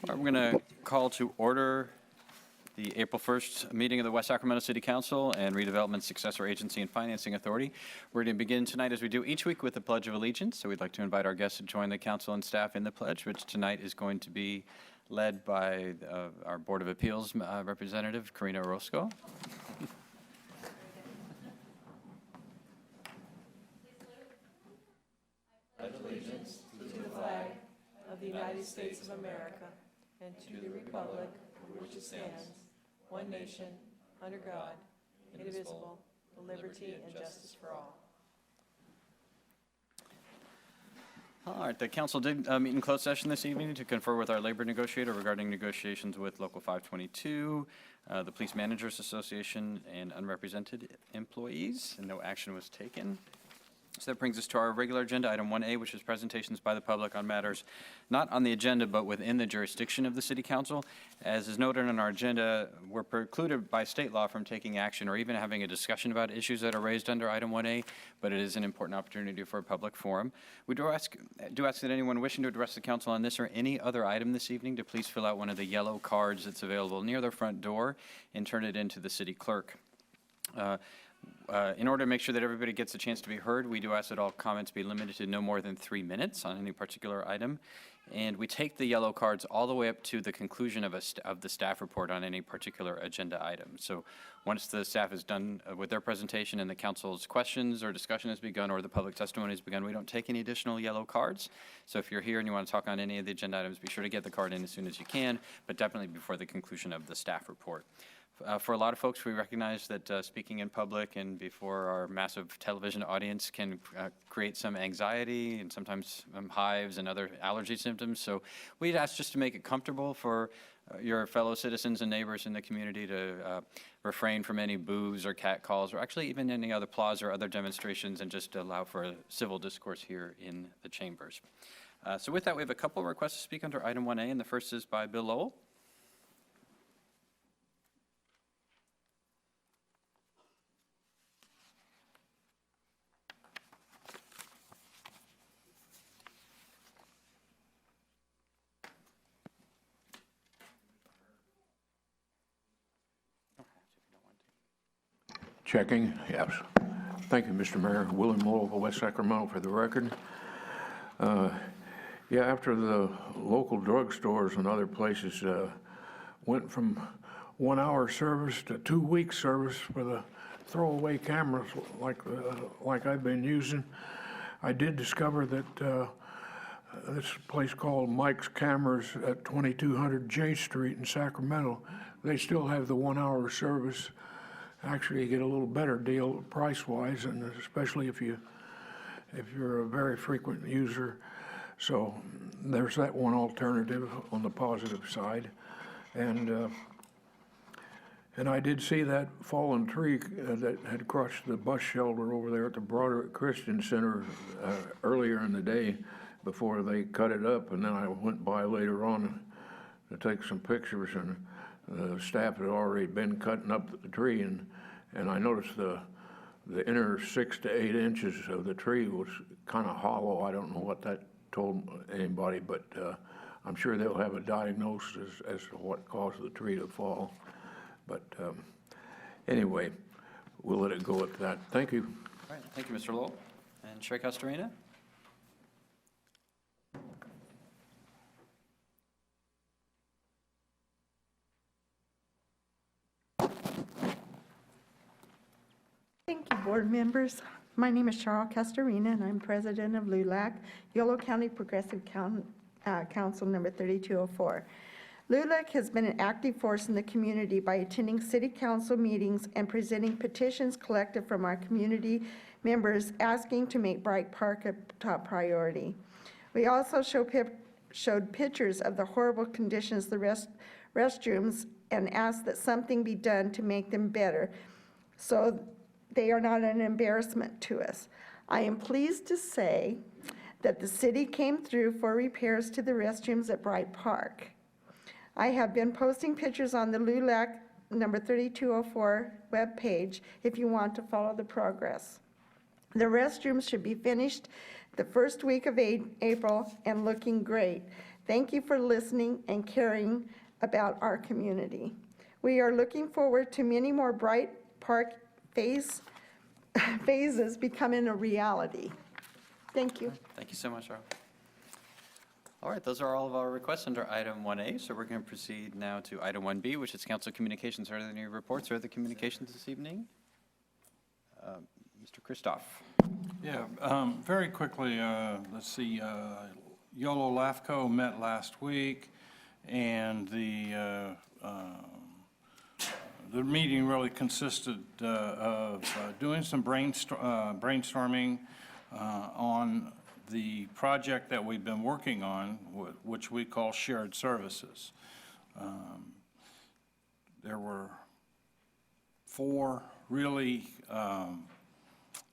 We're going to call to order the April 1st meeting of the West Sacramento City Council and Redevelopment Successor Agency and Financing Authority. We're going to begin tonight, as we do each week, with the Pledge of Allegiance. So we'd like to invite our guests to join the council and staff in the pledge, which tonight is going to be led by our Board of Appeals representative, Karina Orozco. Pledge allegiance to the flag of the United States of America and to the republic for which it stands, one nation, under God, indivisible, with liberty and justice for all. All right, the council did meet in closed session this evening to confer with our labor negotiator regarding negotiations with Local 522, the Police Managers Association, and unrepresented employees, and no action was taken. So that brings us to our regular agenda, item 1A, which is presentations by the public on matters not on the agenda but within the jurisdiction of the City Council. As is noted on our agenda, we're precluded by state law from taking action or even having a discussion about issues that are raised under item 1A, but it is an important opportunity for a public forum. We do ask that anyone wishing to address the council on this or any other item this evening to please fill out one of the yellow cards that's available near the front door and turn it into the city clerk. In order to make sure that everybody gets a chance to be heard, we do ask that all comments be limited to no more than 3 minutes on any particular item. And we take the yellow cards all the way up to the conclusion of the staff report on any particular agenda item. So once the staff is done with their presentation and the council's questions or discussion has begun or the public testimony has begun, we don't take any additional yellow cards. So if you're here and you want to talk on any of the agenda items, be sure to get the card in as soon as you can, but definitely before the conclusion of the staff report. For a lot of folks, we recognize that speaking in public and before our massive television audience can create some anxiety and sometimes hives and other allergy symptoms. So we'd ask just to make it comfortable for your fellow citizens and neighbors in the community to refrain from any boos or cat calls or actually even any other applause or other demonstrations and just allow for a civil discourse here in the chambers. So with that, we have a couple of requests to speak under item 1A, and the first is by Bill Lowell. Checking, yes. Thank you, Mr. Mayor. William Lowell of West Sacramento for the record. Yeah, after the local drugstores and other places went from 1 hour service to 2 week service for the throwaway cameras like I've been using, I did discover that this place called Mike's Cameras at 2200 J Street in Sacramento, they still have the 1 hour service. Actually, you get a little better deal price-wise, and especially if you're a very frequent user. So there's that one alternative on the positive side, and I did see that fallen tree that had crushed the bus shelter over there at the Broderick Christian Center earlier in the day before they cut it up, and then I went by later on to take some pictures, and the staff had already been cutting up the tree, and I noticed the inner 6 to 8 inches of the tree was kind of hollow. I don't know what that told anybody, but I'm sure they'll have a diagnosis as to what caused the tree to fall. But anyway, we'll let it go at that. Thank you. All right, thank you, Mr. Lowell. And Sherry Castorina? Thank you, board members. My name is Cheryl Castorina, and I'm president of LULAC, Yolo County Progressive Council number 3204. LULAC has been an active force in the community by attending city council meetings and presenting petitions collected from our community members asking to make Bright Park a top priority. We also showed pictures of the horrible conditions of the restrooms and asked that something be done to make them better, so they are not an embarrassment to us. I am pleased to say that the city came through for repairs to the restrooms at Bright Park. I have been posting pictures on the LULAC number 3204 webpage if you want to follow the progress. The restrooms should be finished the first week of April and looking great. Thank you for listening and caring about our community. We are looking forward to many more Bright Park phases becoming a reality. Thank you. Thank you so much, Charles. All right, those are all of our requests under item 1A, so we're going to proceed now to item 1B, which is council communications. Are there any reports or other communications this evening? Mr. Christoph. Yeah, very quickly, let's see, YOLO LAFCO met last week, and the meeting really consisted of doing some brainstorming on the project that we've been working on, which we call shared services. There were 4 really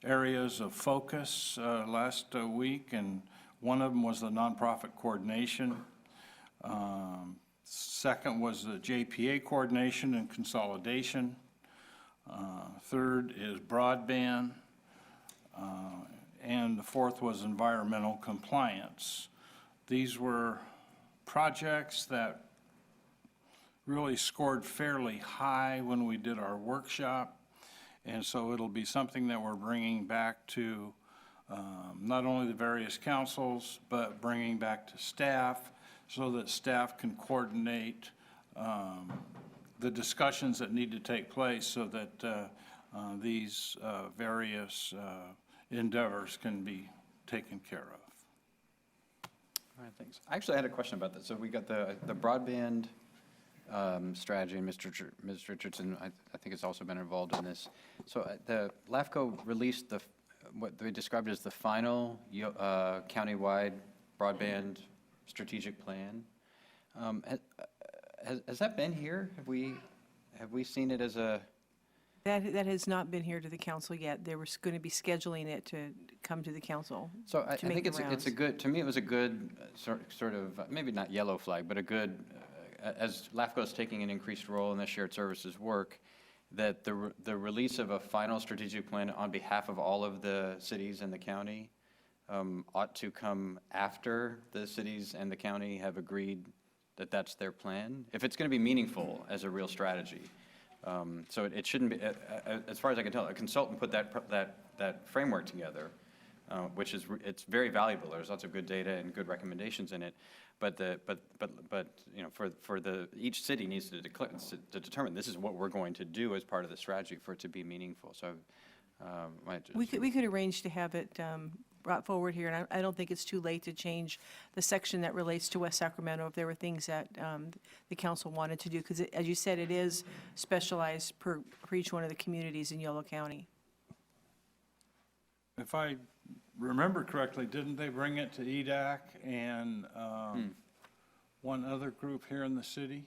areas of focus last week, and one of them was the nonprofit coordination. Second was the JPA coordination and consolidation. Third is broadband. And the fourth was environmental compliance. These were projects that really scored fairly high when we did our workshop. And so it'll be something that we're bringing back to not only the various councils, but bringing back to staff so that staff can coordinate the discussions that need to take place so that these various endeavors can be taken care of. All right, thanks. I actually had a question about that. So we got the broadband strategy, and Ms. Richardson, I think, has also been involved in this. So the LAFCO released what they described as the final countywide broadband strategic plan. Has that been here? Have we seen it as a? That has not been here to the council yet. They were going to be scheduling it to come to the council. So I think it's rounds. a good, to me, it was a good sort of, maybe not yellow flag, but a good, as LAFCO is taking an increased role in the shared services work, that the release of a final strategic plan on behalf of all of the cities in the county ought to come after the cities and the county have agreed that that's their plan, if it's going to be meaningful as a real strategy. So it shouldn't be, as far as I can tell, a consultant put that framework together, which is, it's very valuable. There's lots of good data and good recommendations in it. But you know, for each city needs to determine this is what we're going to do as part of the strategy for it to be meaningful. So we could arrange to have it brought forward here, and I don't think it's too late to change the section that relates to West Sacramento if there were things that the council wanted to do, because as you said, it is specialized per each one of the communities in Yolo County. If I remember correctly, didn't they bring it to EDAC and one other group here in the city?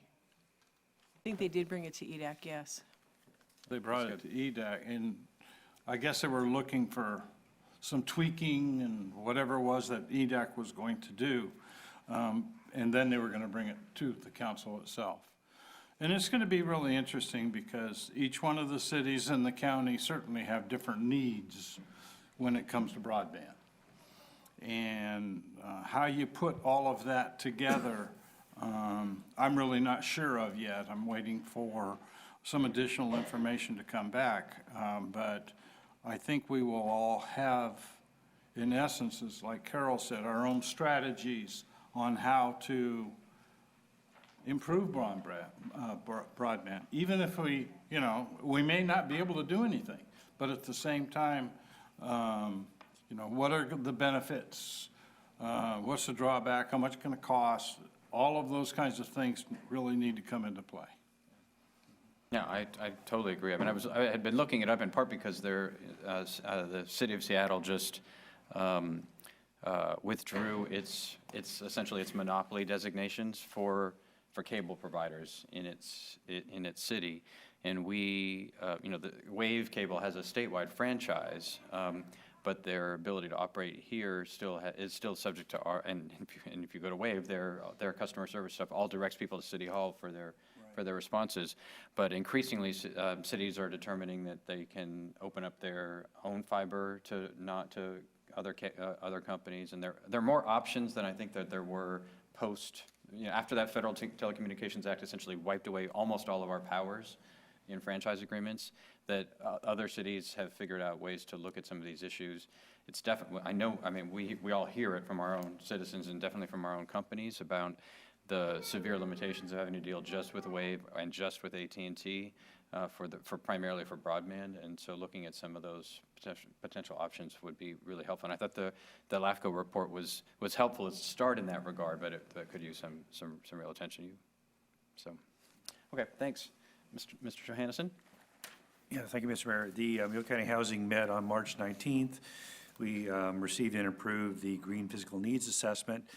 I think they did bring it to EDAC, yes. They brought it to EDAC, and I guess they were looking for some tweaking and whatever it was that EDAC was going to do, and then they were going to bring it to the council itself. And it's going to be really interesting because each one of the cities in the county certainly have different needs when it comes to broadband. And how you put all of that together, I'm really not sure of yet. I'm waiting for some additional information to come back, but I think we will all have, in essence, as like Carol said, our own strategies on how to improve broadband. Even if we, you know, we may not be able to do anything, but at the same time, you know, what are the benefits? What's the drawback? How much can it cost? All of those kinds of things really need to come into play. Yeah, I totally agree. I mean, I had been looking it up in part because the city of Seattle just withdrew its essentially its monopoly designations for cable providers in its city, and we, you know, the Wave Cable has a statewide franchise, but their ability to operate here is still subject to our, and if you go to Wave, their customer service stuff all directs people to City Hall for their responses. But increasingly, cities are determining that they can open up their own fiber to other companies, and there are more options than I think that there were after that Federal Telecommunications Act essentially wiped away almost all of our powers in franchise agreements, that other cities have figured out ways to look at some of these issues. It's definitely, we all hear it from our own citizens and definitely from our own companies about the severe limitations of having to deal just with Wave and just with AT&T primarily for broadband. And so looking at some of those potential options would be really helpful. And I thought the LAFCO report was helpful as a start in that regard, but it could use some real attention. So, okay, thanks. Mr. Johannesson? Yeah, thank you, Mr. Mayor. The Multnomah County Housing met on March 19th. We received and approved the Green Physical Needs Assessment,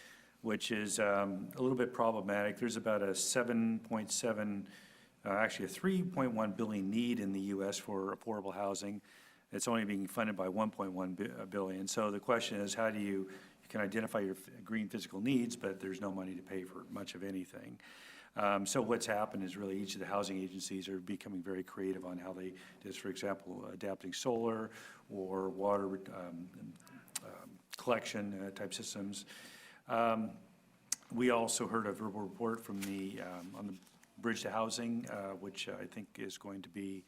which is a little bit problematic. There's about a 3.1 billion need in the U.S. for affordable housing. It's only being funded by 1.1 billion. So the question is, how do you can identify your green physical needs, but there's no money to pay for much of anything. So what's happened is really each of the housing agencies are becoming very creative on how they do, for example, adapting solar or water collection type systems. We also heard a verbal report from on the Bridge to Housing, which I think is going to be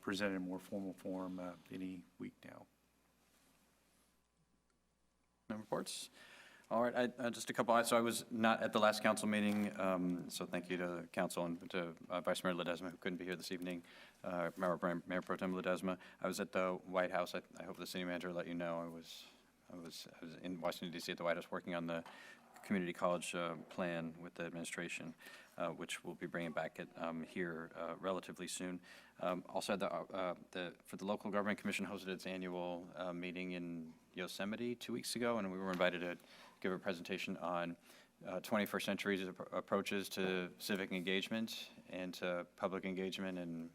presented in more formal form any week now. No reports? All right, just a couple. So I was not at the last council meeting, so thank you to council and to Vice Mayor Ledesma, who couldn't be here this evening, Mayor Pro Tem Ledesma. I was at the White House. I hope the city manager let you know I was in Washington, D.C. at the White House working on the community college plan with the administration, which we'll be bringing back here relatively soon. Also, for the Local Government Commission hosted its annual meeting in Yosemite 2 weeks ago, and we were invited to give a presentation on 21st century approaches to civic engagement and to public engagement and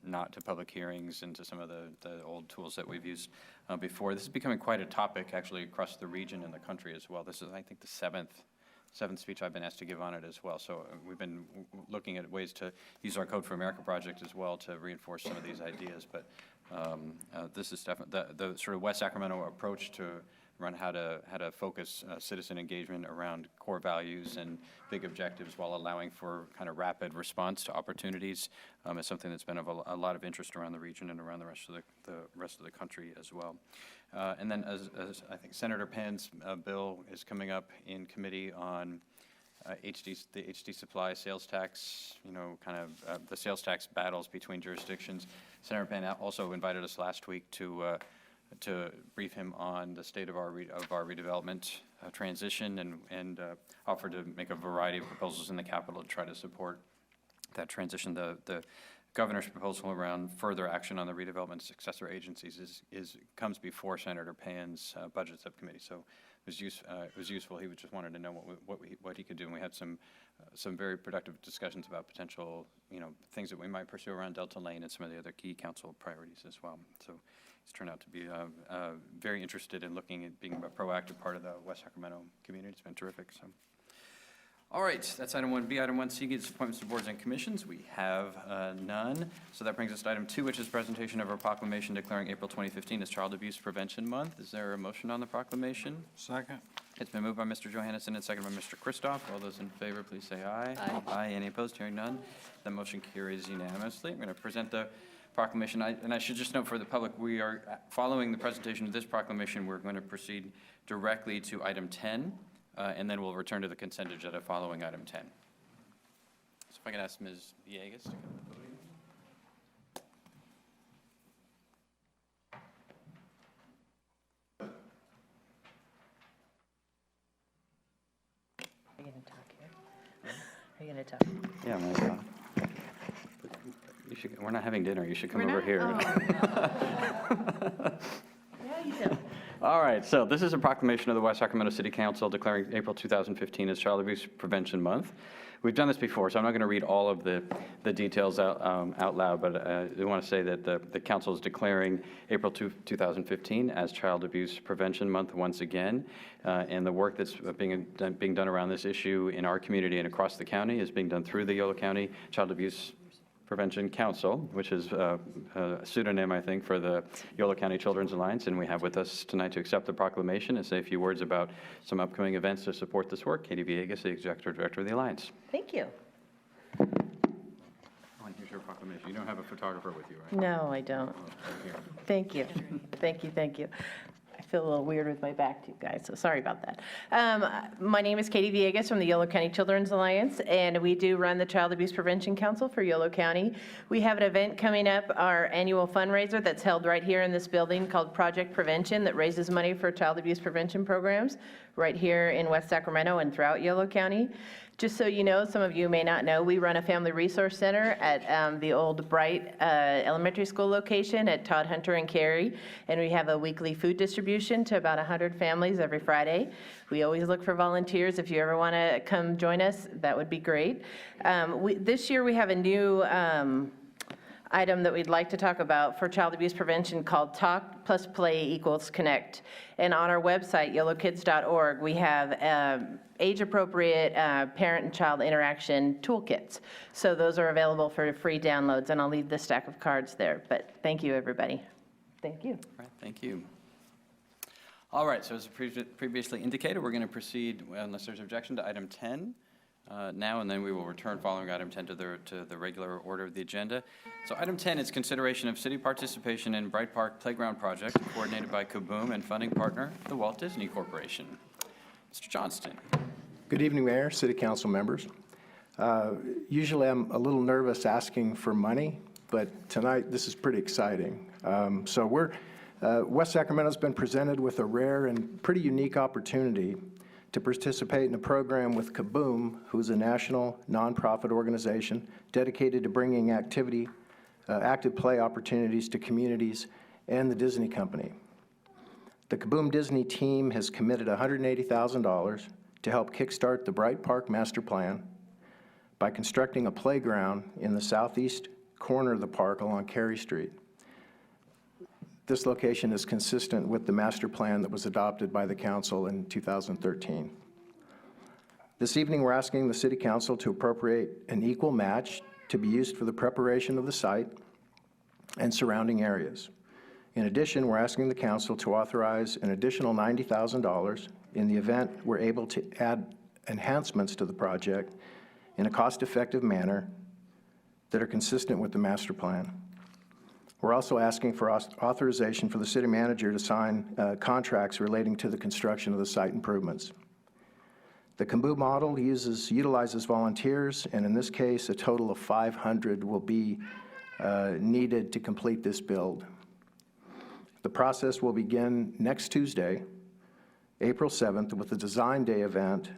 not to public hearings and to some of the old tools that we've used before. This is becoming quite a topic actually across the region and the country as well. This is, I think, the seventh speech I've been asked to give on it as well. So we've been looking at ways to use our Code for America project as well to reinforce some of these ideas. But this is definitely the sort of West Sacramento approach to around how to focus citizen engagement around core values and big objectives while allowing for kind of rapid response to opportunities is something that's been of a lot of interest around the region and around the rest of the country as well. And then as I think Senator Penn's bill is coming up in committee on the HD supply sales tax, kind of the sales tax battles between jurisdictions. Senator Penn also invited us last week to brief him on the state of our redevelopment transition and offered to make a variety of proposals in the Capitol to try to support that transition. The governor's proposal around further action on the redevelopment successor agencies comes before Senator Pann's budget subcommittee. So it was useful. He just wanted to know what he could do, and we had some very productive discussions about potential things that we might pursue around Delta Lane and some of the other key council priorities as well. So he's turned out to be very interested in looking at being a proactive part of the West Sacramento community. It's been terrific. So, all right, that's item 1B. Item 1C is appointments to boards and commissions. We have none. So that brings us to item 2, which is presentation of a proclamation declaring April 2015 as Child Abuse Prevention Month. Is there a motion on the proclamation? Second. It's been moved by Mr. Johannesson and seconded by Mr. Christoph. All those in favor, please say aye. Aye. Aye. Any opposed? Hearing none. That motion carries unanimously. I'm going to present the proclamation. And I should just note for the public, we are following the presentation of this proclamation. We're going to proceed directly to item 10, and then we'll return to the consent agenda following item 10. So if I can ask Ms. Villegas to come to the podium. Are you going to talk here? Are you going to talk? Yeah, maybe. We're not having dinner. You should come over here. Yeah, you do. All right, so this is a proclamation of the West Sacramento City Council declaring April 2015 as Child Abuse Prevention Month. We've done this before, so I'm not going to read all of the details out loud, but I want to say that the council is declaring April 2015 as Child Abuse Prevention Month once again, and the work that's being done around this issue in our community and across the county is being done through the Yolo County Child Abuse Prevention Council, which is a pseudonym, I think, for the Yolo County Children's Alliance. And we have with us tonight to accept the proclamation and say a few words about some upcoming events to support this work. Katie Villegas, the Executive Director of the Alliance. Thank you. Oh, and here's your proclamation. You don't have a photographer with you, right? No, I don't. Oh, right here. Thank you. Thank you, thank you. I feel a little weird with my back to you guys, so sorry about that. My name is Katie Villegas from the Yolo County Children's Alliance, and we do run the Child Abuse Prevention Council for Yolo County. We have an event coming up, our annual fundraiser that's held right here in this building called Project Prevention, that raises money for child abuse prevention programs right here in West Sacramento and throughout Yolo County. Just so you know, some of you may not know, we run a family resource center at the old Bright Elementary School location at Todd Hunter and Carey, and we have a weekly food distribution to about 100 families every Friday. We always look for volunteers. If you ever want to come join us, that would be great. This year we have a new item that we'd like to talk about for child abuse prevention called Talk Plus Play Equals Connect. And on our website, yolokids.org, we have age-appropriate parent and child interaction toolkits. So those are available for free downloads, and I'll leave the stack of cards there. But thank you, everybody. Thank you. All right, thank you. All right, so as previously indicated, we're going to proceed, unless there's objection, to item 10 now, and then we will return following item 10 to the regular order of the agenda. So item 10 is consideration of city participation in Bright Park Playground Project coordinated by Kaboom and funding partner, the Walt Disney Corporation. Mr. Johnston. Good evening, Mayor, City Council members. Usually I'm a little nervous asking for money, but tonight this is pretty exciting. West Sacramento's been presented with a rare and pretty unique opportunity to participate in a program with Kaboom, who's a national nonprofit organization dedicated to bringing active play opportunities to communities and the Disney Company. The Kaboom Disney team has committed $180,000 to help kickstart the Bright Park Master Plan by constructing a playground in the southeast corner of the park along Carey Street. This location is consistent with the master plan that was adopted by the council in 2013. This evening, we're asking the City Council to appropriate an equal match to be used for the preparation of the site and surrounding areas. In addition, we're asking the council to authorize an additional $90,000 in the event we're able to add enhancements to the project in a cost-effective manner that are consistent with the master plan. We're also asking for authorization for the city manager to sign contracts relating to the construction of the site improvements. The Kaboom model utilizes volunteers, and in this case, a total of 500 will be needed to complete this build. The process will begin next Tuesday, April 7th, with a Design Day event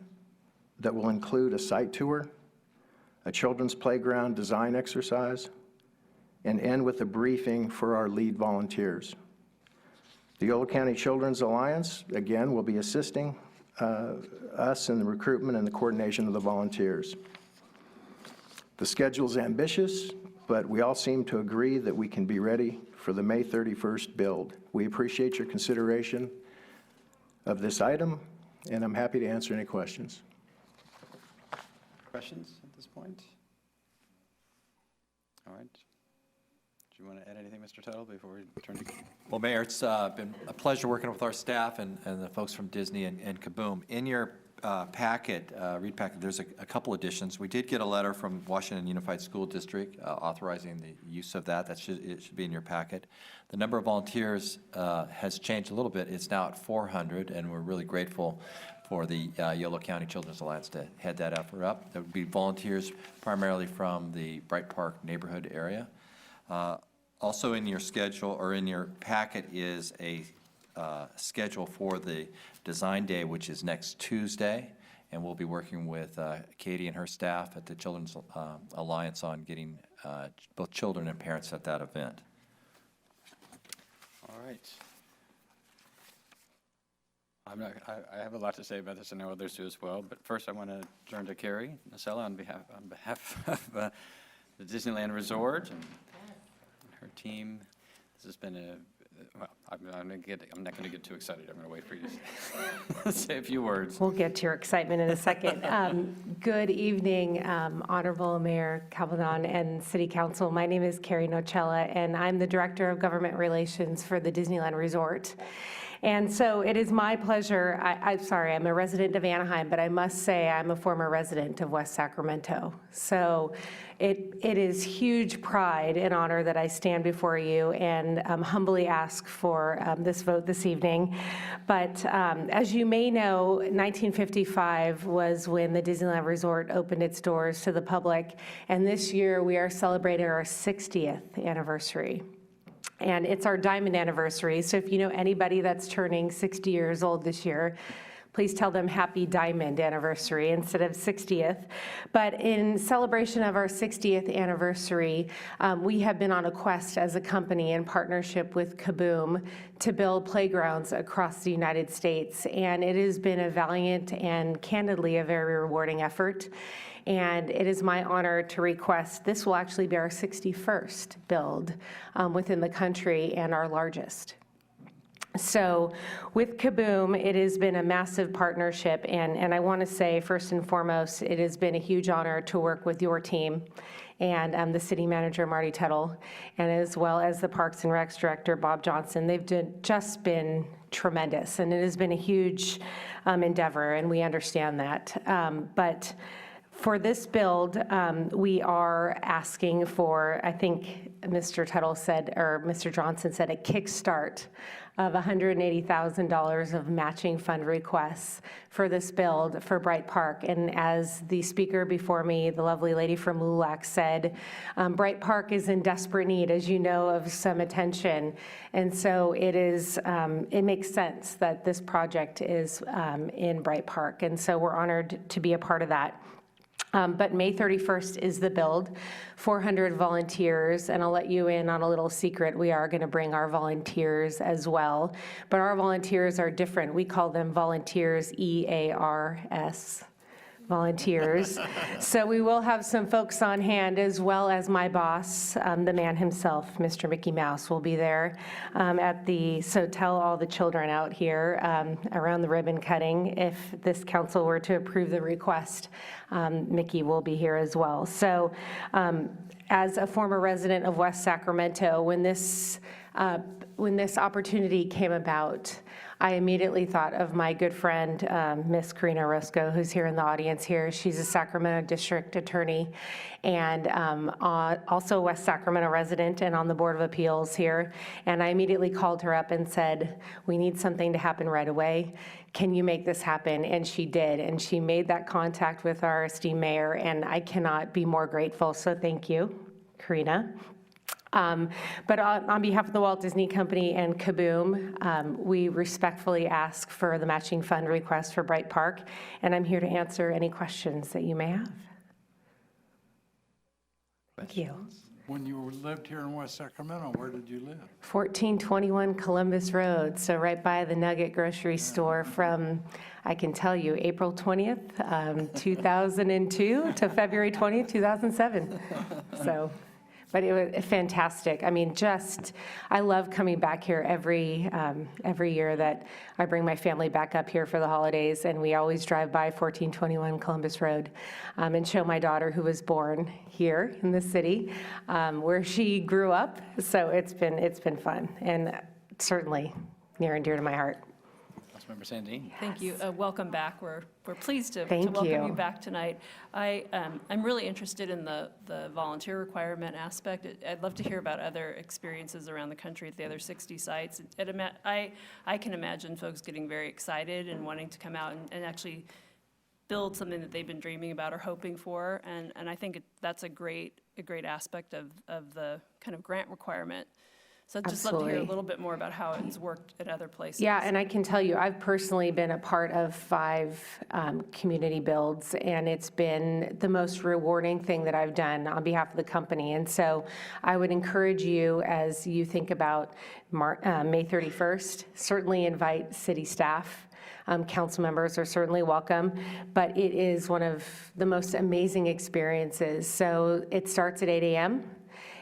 that will include a site tour, a children's playground design exercise, and end with a briefing for our lead volunteers. The Yolo County Children's Alliance, again, will be assisting us in the recruitment and the coordination of the volunteers. The schedule's ambitious, but we all seem to agree that we can be ready for the May 31st build. We appreciate your consideration of this item, and I'm happy to answer any questions. Questions at this point? All right. Do you want to add anything, Mr. Tuttle, before we turn to? Well, Mayor, it's been a pleasure working with our staff and the folks from Disney and Kaboom. In your packet, read packet, there's a couple additions. We did get a letter from Washington Unified School District authorizing the use of that. It should be in your packet. The number of volunteers has changed a little bit. It's now at 400, and we're really grateful for the Yolo County Children's Alliance to head that effort up. There would be volunteers primarily from the Bright Park neighborhood area. Also in your schedule, or in your packet, is a schedule for the Design Day, which is next Tuesday, and we'll be working with Katie and her staff at the Children's Alliance on getting both children and parents at that event. All right. I have a lot to say about this, and I know others do as well, but first I want to turn to Carrie Nacella on behalf of the Disneyland Resort and her team. This has been Well, I'm not going to get too excited. I'm going to wait for you to say a few words. We'll get to your excitement in a second. Good evening, Honorable Mayor Calvedon and City Council. My name is Carrie Nocella, and I'm the Director of Government Relations for the Disneyland Resort. And so it is my pleasure, I'm sorry, I'm a resident of Anaheim, but I must say I'm a former resident of West Sacramento. So it is huge pride and honor that I stand before you and humbly ask for this vote this evening. But as you may know, 1955 was when the Disneyland Resort opened its doors to the public, and this year we are celebrating our 60th anniversary. And it's our diamond anniversary, so if you know anybody that's turning 60 years old this year, please tell them happy diamond anniversary instead of 60th. But in celebration of our 60th anniversary, we have been on a quest as a company in partnership with Kaboom to build playgrounds across the United States. And it has been a valiant and candidly a very rewarding effort. And it is my honor to request, this will actually be our 61st build within the country and our largest. So with Kaboom, it has been a massive partnership, and I want to say, first and foremost, it has been a huge honor to work with your team and the city manager, Marty Tuttle, and as well as the Parks and Recs director, Bob Johnson. They've just been tremendous, and it has been a huge endeavor, and we understand that. But for this build, we are asking for, I think Mr. Tuttle said, or Mr. Johnson said, a kickstart of $180,000 of matching fund requests for this build for Bright Park. And as the speaker before me, the lovely lady from LULAC said, Bright Park is in desperate need, as you know, of some attention. And so it makes sense that this project is in Bright Park. And so we're honored to be a part of that. But May 31st is the build, 400 volunteers, and I'll let you in on a little secret. We are going to bring our volunteers as well, but our volunteers are different. We call them volunteers, EARS. Volunteers. So we will have some folks on hand, as well as my boss, the man himself, Mr. Mickey Mouse, will be there so tell all the children out here around the ribbon cutting, if this council were to approve the request, Mickey will be here as well. So as a former resident of West Sacramento, when this opportunity came about, I immediately thought of my good friend, Miss Karina Roscoe, who's here in the audience here. She's a Sacramento District Attorney and also a West Sacramento resident and on the Board of Appeals here. And I immediately called her up and said, we need something to happen right away. Can you make this happen? And she did. And she made that contact with our esteemed mayor, and I cannot be more grateful. So thank you, Karina. But on behalf of the Walt Disney Company and Kaboom, we respectfully ask for the matching fund request for Bright Park, and I'm here to answer any questions that you may have. Thank you. When you lived here in West Sacramento, where did you live? 1421 Columbus Road, so right by the Nugget grocery store from, I can tell you, April 20th, 2002 to February 20th, 2007. So. But it was fantastic. I mean, I love coming back here every year that I bring my family back up here for the holidays, and we always drive by 1421 Columbus Road and show my daughter, who was born here in the city, where she grew up. So it's been fun, and certainly near and dear to my heart. Councilmember Sandine. Thank you. Welcome back. We're pleased to Thank welcome you. you back tonight. I'm really interested in the volunteer requirement aspect. I'd love to hear about other experiences around the country at the other 60 sites. I can imagine folks getting very excited and wanting to come out and actually build something that they've been dreaming about or hoping for. And I think that's a great aspect of the kind of grant requirement. So I'd just love to hear a Absolutely. little bit more about how it's worked at other places. Yeah, and I can tell you, I've personally been a part of 5 community builds, and it's been the most rewarding thing that I've done on behalf of the company. And so I would encourage you, as you think about May 31st, certainly invite city staff. Council members are certainly welcome, but it is one of the most amazing experiences. So it starts at 8 a.m.,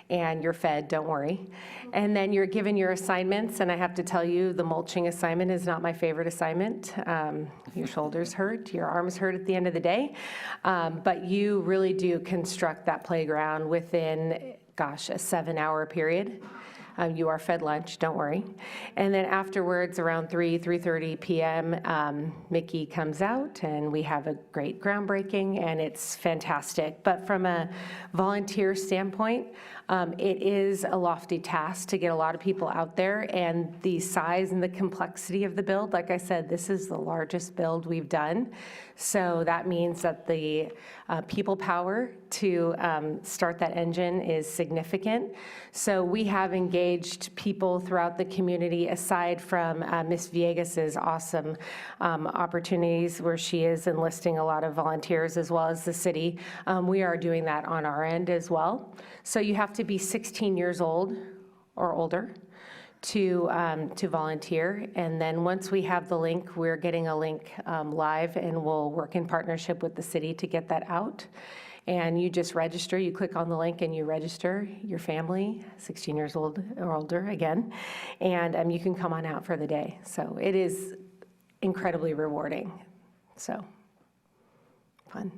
and you're fed, don't worry. And then you're given your assignments, and I have to tell you, the mulching assignment is not my favorite assignment. Your shoulders hurt, your arms hurt at the end of the day, but you really do construct that playground within, gosh, a 7-hour period. You are fed lunch, don't worry. And then afterwards, around 3:30 p.m., Mickey comes out, and we have a great groundbreaking, and it's fantastic. But from a volunteer standpoint, it is a lofty task to get a lot of people out there, and the size and the complexity of the build, like I said, this is the largest build we've done. So that means that the people power to start that engine is significant. So we have engaged people throughout the community, aside from Ms. Villegas's awesome opportunities where she is enlisting a lot of volunteers as well as the city. We are doing that on our end as well. So you have to be 16 years old or older to volunteer. And then once we have the link, we're getting a link live, and we'll work in partnership with the city to get that out. And you just register, you click on the link and you register your family, 16 years old or older again, and you can come on out for the day. So it is incredibly rewarding. So, fun.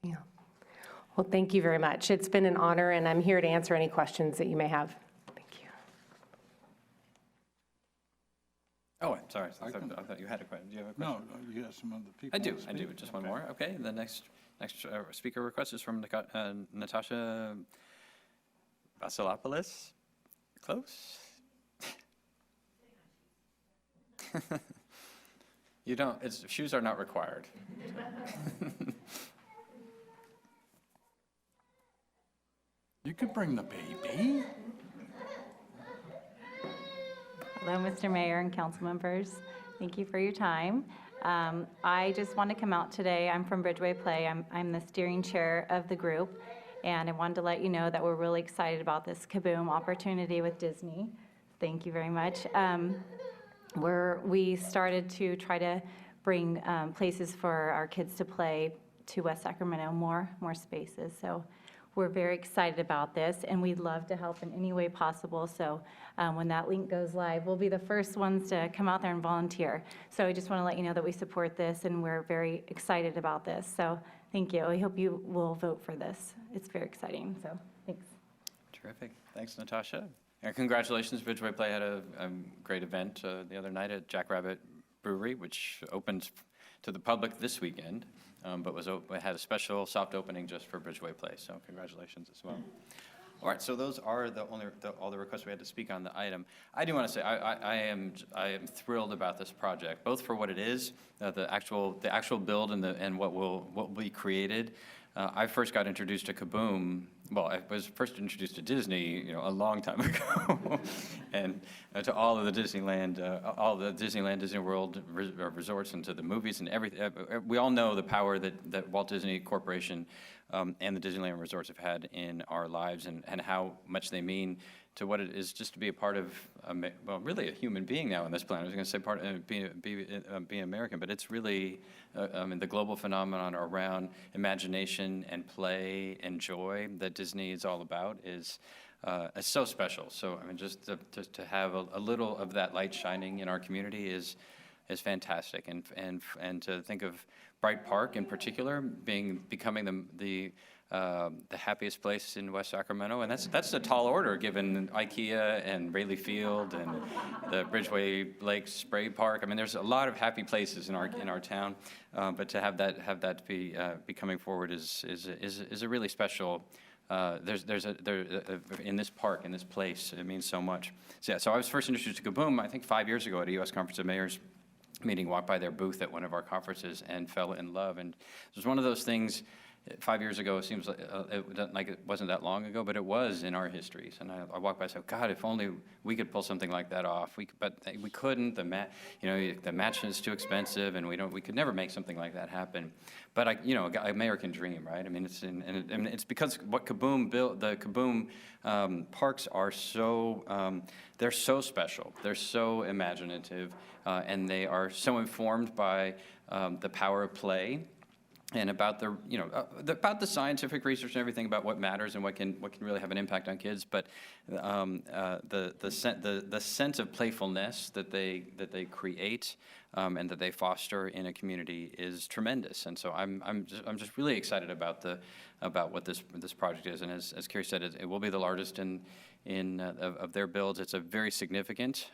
Yeah. Well, thank you very much. It's been an honor, and I'm here to answer any questions that you may have. Oh, I'm sorry. I thought you had a question. Do you have a question? No, you have some other people. I do. want to I do. speak? Just one more. Okay. The next speaker request is from Natasha Vasilopoulos. Close. You don't. Shoes are not required. You could bring the baby. Hello, Mr. Mayor and council members. Thank you for your time. I just want to come out today. I'm from Bridgeway Play. I'm the steering chair of the group, and I wanted to let you know that we're really excited about this Kaboom opportunity with Disney. Thank you very much. We started to try to bring places for our kids to play to West Sacramento, more spaces. So we're very excited about this, and we'd love to help in any way possible. So when that link goes live, we'll be the first ones to come out there and volunteer. So I just want to let you know that we support this, and we're very excited about this. So thank you. I hope you will vote for this. It's very exciting. So thanks. Terrific. Thanks, Natasha. And congratulations. Bridgeway Play had a great event the other night at Jackrabbit Brewery, which opened to the public this weekend, but had a special soft opening just for Bridgeway Play. So congratulations as well. All right, so those are all the requests we had to speak on the item. I do want to say I am thrilled about this project, both for what it is, the actual build and what will be created. I first got introduced to Kaboom. Well, I was first introduced to Disney, a long time ago, and to all of the Disneyland, Disney World resorts, and to the movies and everything. We all know the power that Walt Disney Corporation and the Disneyland resorts have had in our lives, and how much they mean to what it is just to be a part of, really a human being now on this planet. I was going to say part of being American, but it's really, the global phenomenon around imagination and play and joy that Disney is all about is so special. So just to have a little of that light shining in our community is fantastic, and to think of Bright Park in particular becoming the happiest place in West Sacramento, and that's a tall order given IKEA and Rayleigh Field and the Bridgeway Lakes Spray Park. There's a lot of happy places in our town, but to have that be coming forward is a really special. In this park, in this place, it means so much. So I was first introduced to Kaboom, I think 5 years ago at a U.S. Conference of Mayors meeting, walked by their booth at one of our conferences and fell in love. And it was one of those things. 5 years ago, it seems like it wasn't that long ago, but it was in our histories. And I walked by and said, God, if only we could pull something like that off. But we couldn't. The match is too expensive, and we could never make something like that happen. But American dream, right? It's because what Kaboom built. The Kaboom parks are so they're so special. They're so imaginative, and they are so informed by the power of play. and about the, about the scientific research and everything about what matters and what can really have an impact on kids. But the sense of playfulness that they create and that they foster in a community is tremendous. And so I'm just really excited about what this project is. And as Carrie said, it will be the largest of their builds. It's a very significant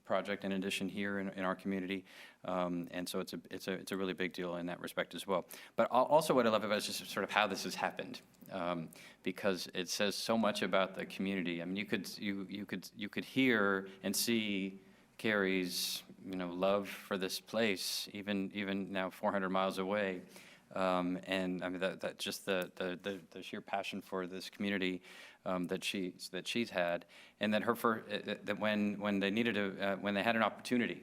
project in addition here in our community. And so it's a really big deal in that respect as well. But also what I love about it is just sort of how this has happened, because it says so much about the community. I mean, you could hear and see Carrie's love for this place, even now 400 miles away. And I mean that just the sheer passion for this community that she's had, and that that when they needed when they had an opportunity,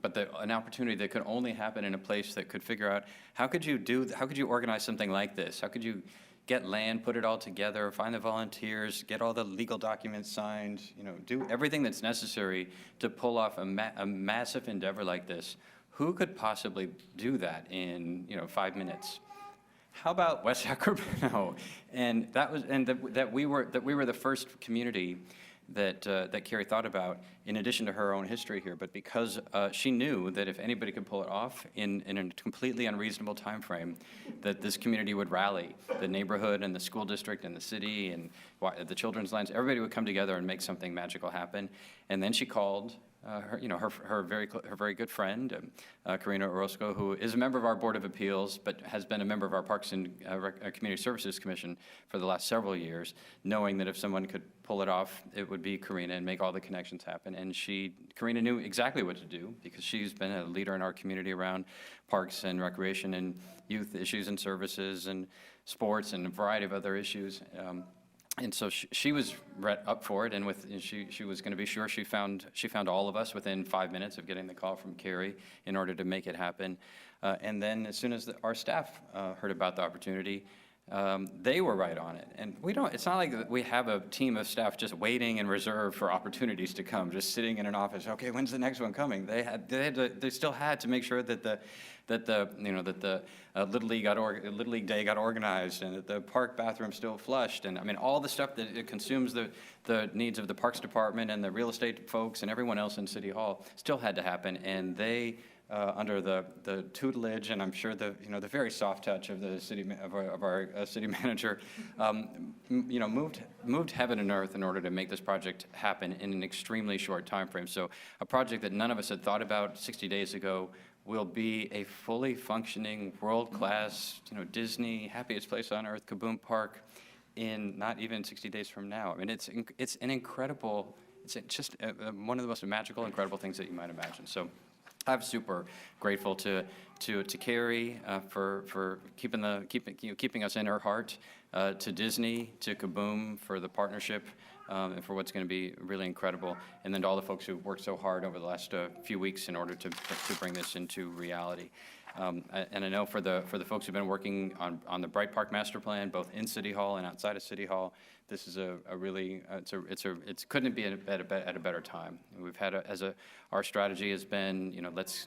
but an opportunity that could only happen in a place that could figure out how could you organize something like this? How could you get land, put it all together, find the volunteers, get all the legal documents signed, do everything that's necessary to pull off a massive endeavor like this? Who could possibly do that in 5 minutes? How about West Sacramento? And that we were the first community that Carrie thought about, in addition to her own history here, but because she knew that if anybody could pull it off in a completely unreasonable time frame, that this community would rally. The neighborhood and the school district and the city and the children's lines, everybody would come together and make something magical happen. And then she called her very good friend, Karina Orozco, who is a member of our Board of Appeals, but has been a member of our Parks and Community Services Commission for the last several years, knowing that if someone could pull it off, it would be Karina and make all the connections happen. And Karina knew exactly what to do, because she's been a leader in our community around parks and recreation and youth issues and services and sports and a variety of other issues. And so she was up for it, and she was going to be sure she found all of us within 5 minutes of getting the call from Carrie in order to make it happen. And then as soon as our staff heard about the opportunity, they were right on it. And it's not like we have a team of staff just waiting in reserve for opportunities to come, just sitting in an office. Okay, when's the next one coming? They still had to make sure that the Little League Day got organized, and that the park bathroom still flushed, and I mean all the stuff that it consumes the needs of the Parks Department and the real estate folks and everyone else in City Hall still had to happen, and they. Under the tutelage, and I'm sure the very soft touch of the our city manager, moved heaven and earth in order to make this project happen in an extremely short time frame. So a project that none of us had thought about 60 days ago will be a fully functioning, world-class, Disney happiest place on earth, Kaboom Park, in not even 60 days from now. I mean, it's an incredible. It's just one of the most magical, incredible things that you might imagine. So. I'm super grateful to Carrie for keeping us in her heart, to Disney, to Kaboom for the partnership, and for what's going to be really incredible, and then to all the folks who worked so hard over the last few weeks in order to bring this into reality. And I know for the folks who've been working on the Bright Park Master Plan, both in City Hall and outside of City Hall, this is a really it couldn't be at a better time. We've had our strategy has been let's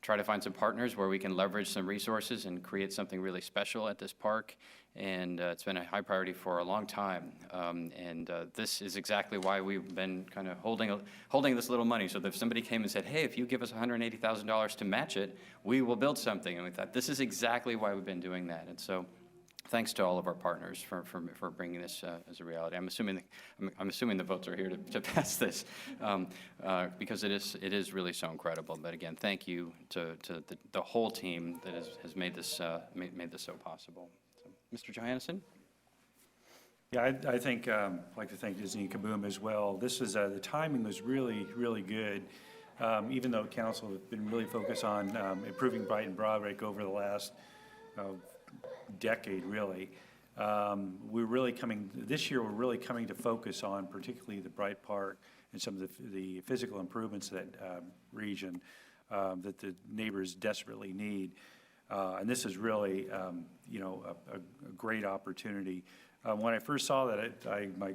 try to find some partners where we can leverage some resources and create something really special at this park. And it's been a high priority for a long time. And this is exactly why we've been kind of holding this little money, so that if somebody came and said, hey, if you give us $180,000 to match it, we will build something. And we thought, this is exactly why we've been doing that. And so thanks to all of our partners for bringing this as a reality. I'm assuming the votes are here to pass this, because it is really so incredible. But again, thank you to the whole team that has made this so possible. Mr. Johannesson? Yeah, I think, I'd like to thank Disney and Kaboom as well. This was, the timing was really, really good. Even though council has been really focused on improving Bright and Broadway over the last decade, really. This year we're really coming to focus on particularly the Bright Park and some of the physical improvements that region that the neighbors desperately need. And this is really, a great opportunity. When I first saw that, my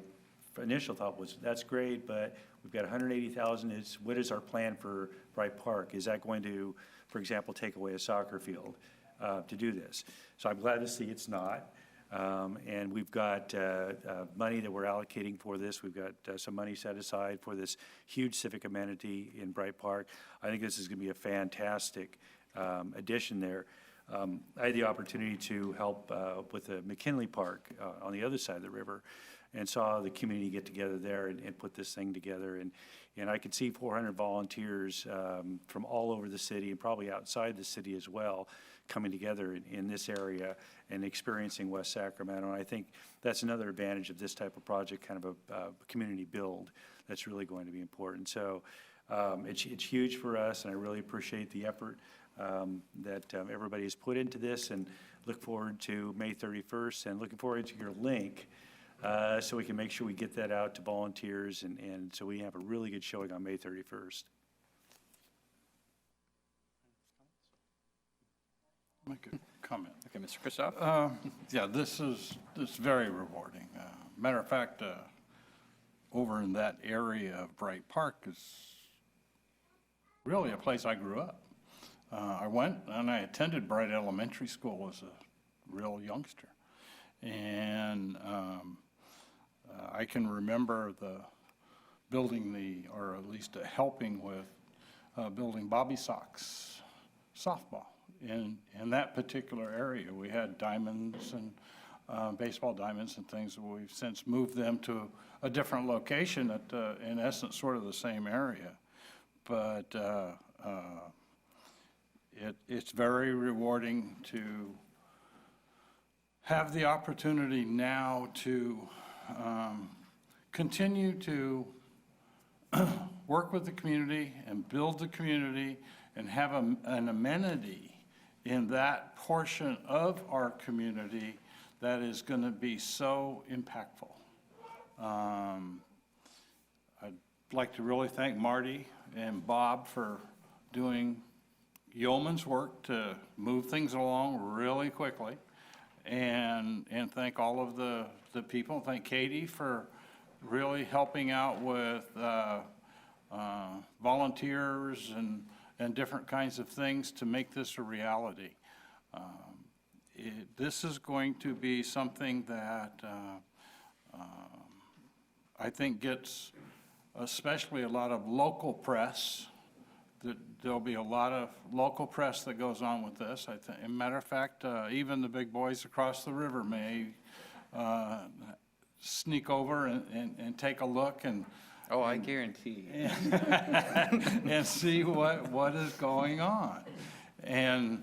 initial thought was, that's great, but we've got $180,000. What is our plan for Bright Park? Is that going to, for example, take away a soccer field? to do this. So I'm glad to see it's not. And we've got money that we're allocating for this. We've got some money set aside for this huge civic amenity in Bright Park. I think this is going to be a fantastic addition there. I had the opportunity to help with the McKinley Park on the other side of the river, and saw the community get together there and put this thing together. And I could see 400 volunteers from all over the city and probably outside the city as well coming together in this area and experiencing West Sacramento. And I think that's another advantage of this type of project, kind of a community build that's really going to be important. So it's huge for us, and I really appreciate the effort that everybody has put into this, and look forward to May 31st, and looking forward to your link so we can make sure we get that out to volunteers, and so we have a really good showing on May 31st. Make a comment. Okay, Mr. Christoph? Yeah, this is very rewarding. Matter of fact, over in that area of Bright Park is really a place I grew up. I went and I attended Bright Elementary School as a real youngster. And I can remember or at least helping with building Bobby Sox softball. In that particular area, we had diamonds and baseball diamonds and things. We've since moved them to a different location at, in essence, sort of the same area. But it's very rewarding to have the opportunity now to continue to work with the community and build the community and have an amenity in that portion of our community that is going to be so impactful. I'd like to really thank Marty and Bob for doing yeoman's work to move things along really quickly, and thank all of the people. Thank Katie for really helping out with volunteers and different kinds of things to make this a reality. This is going to be something that I think gets especially a lot of local press. There'll be a lot of local press that goes on with this. As a matter of fact, even the big boys across the river may sneak over and take a look and Oh, I guarantee. and see what is going on. And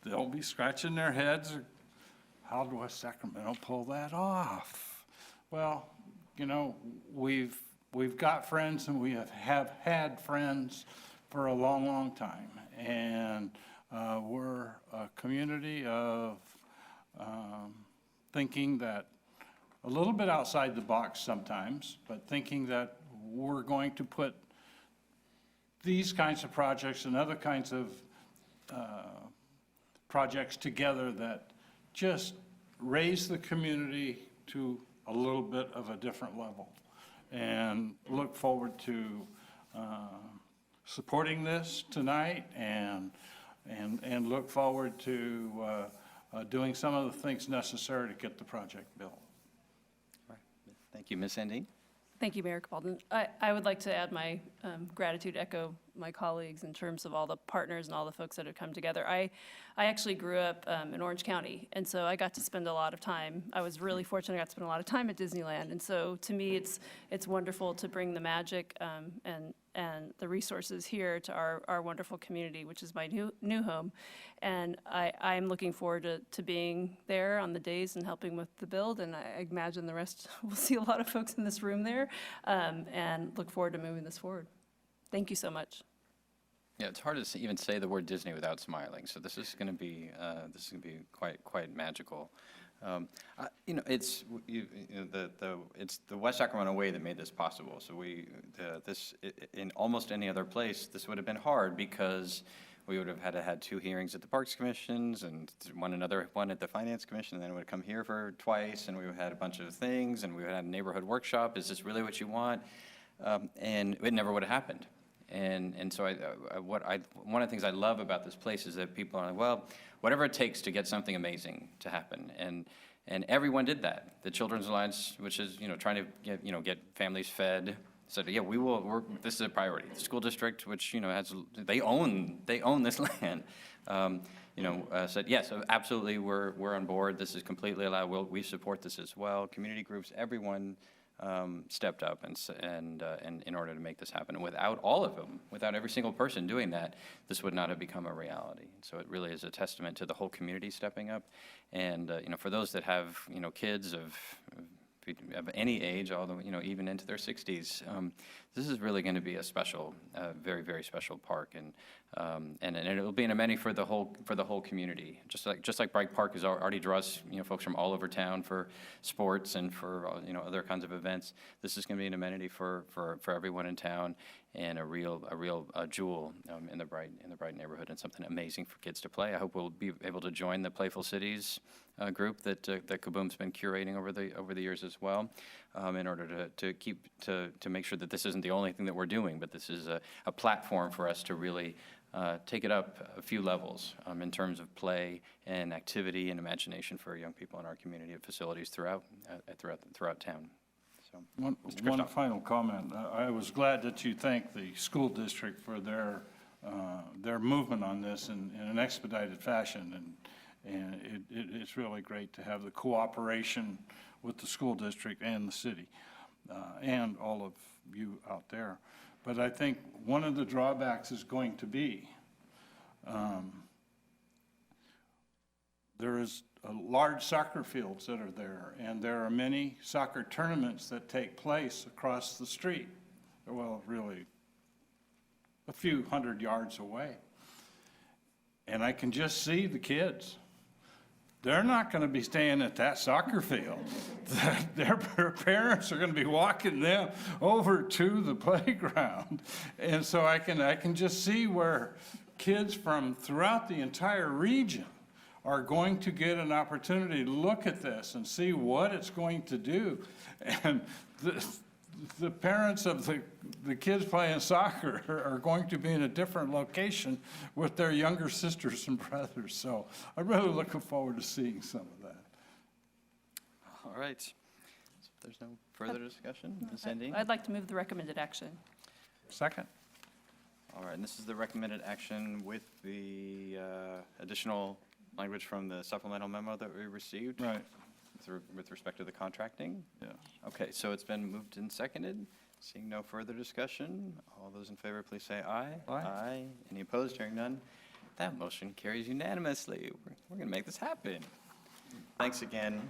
they'll be scratching their heads, how do West Sacramento pull that off? Well, you know, we've got friends, and we have had friends for a long, long time. And we're a community of thinking that a little bit outside the box sometimes, but thinking that we're going to put these kinds of projects and other kinds of projects together that just raise the community to a little bit of a different level. And look forward to supporting this tonight, and look forward to doing some of the things necessary to get the project built. Thank you, Ms. Sandine. Thank you, Mayor Capaldi. I would like to add my gratitude, echo my colleagues in terms of all the partners and all the folks that have come together. I actually grew up in Orange County, and so I got to spend a lot of time. I was really fortunate I got to spend a lot of time at Disneyland, and so to me it's wonderful to bring the magic and the resources here to our wonderful community, which is my new home. And I'm looking forward to being there on the days and helping with the build, and I imagine the rest, we'll see a lot of folks in this room there, and look forward to moving this forward. Thank you so much. Yeah, it's hard to even say the word Disney without smiling. So this is going to be quite magical. You know, it's it's the West Sacramento way that made this possible. So in almost any other place, this would have been hard because we would have had two hearings at the Parks Commissions and one at the Finance Commission, and then it would come here for twice, and we would have had a bunch of things, and we would have had a neighborhood workshop. Is this really what you want? And it never would have happened. And so one of the things I love about this place is that people are like, well, whatever it takes to get something amazing to happen. And everyone did that. The Children's Alliance, which is, trying to get families fed, said, yeah, this is a priority. The school district, which, they own this land, said, yes, absolutely, we're on board. This is completely allowed. We support this as well. Community groups, everyone stepped up and in order to make this happen. And without all of them, without every single person doing that, this would not have become a reality. So it really is a testament to the whole community stepping up. And, for those that have, kids of any age, although, even into their 60s, this is really going to be a special, very, very special park. And it'll be an amenity for the whole community. Just like Bright Park already draws, folks from all over town for sports and for, other kinds of events. This is going to be an amenity for everyone in town, and a real jewel in the Bright neighborhood, and something amazing for kids to play. I hope we'll be able to join the Playful Cities group that Kaboom's been curating over the years as well, in order to make sure that this isn't the only thing that we're doing, but this is a platform for us to really take it up a few levels in terms of play and activity and imagination for young people in our community at facilities throughout town. So, One final comment. I was glad that you thanked the school district for their movement on this in an expedited fashion, and it's really great to have the cooperation with the school district and the city, and all of you out there. But I think one of the drawbacks is going to be there is large soccer fields that are there, and there are many soccer tournaments that take place across the street. Well, really, a few hundred yards away. And I can just see the kids. They're not going to be staying at that soccer field. Their parents are going to be walking them over to the playground. And so I can just see where kids from throughout the entire region are going to get an opportunity to look at this and see what it's going to do. And the parents of the kids playing soccer are going to be in a different location with their younger sisters and brothers. So I'm really looking forward to seeing some of that. all right. So if there's no further discussion, Ms. Sandine? I'd like to move the recommended action. Second. All right, and this is the recommended action with the additional language from the supplemental memo that we received? Right. With respect to the contracting? Yeah. Okay, so it's been moved and seconded. Seeing no further discussion, all those in favor, please say aye. Aye. Any opposed? Hearing none. That motion carries unanimously. We're going to make this happen. Thanks again.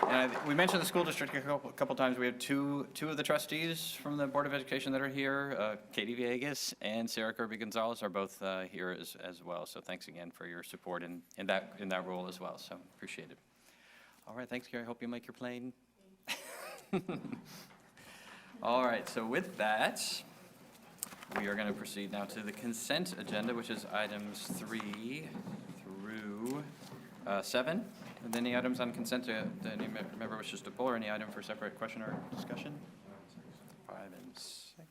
And we mentioned the school district a couple times. We have two of the trustees from the Board of Education that are here. Katie Villegas and Sarah Kirby-Gonzalez are both here as well. So thanks again for your support in that role as well. So appreciate it. All right, thanks, Gary. Hope you make your plane. All right, so with that, we are going to proceed now to the consent agenda, which is items 3 through 7. Are there any items on consent that any member wishes to pull, or any item for separate question or discussion? 5 and 6.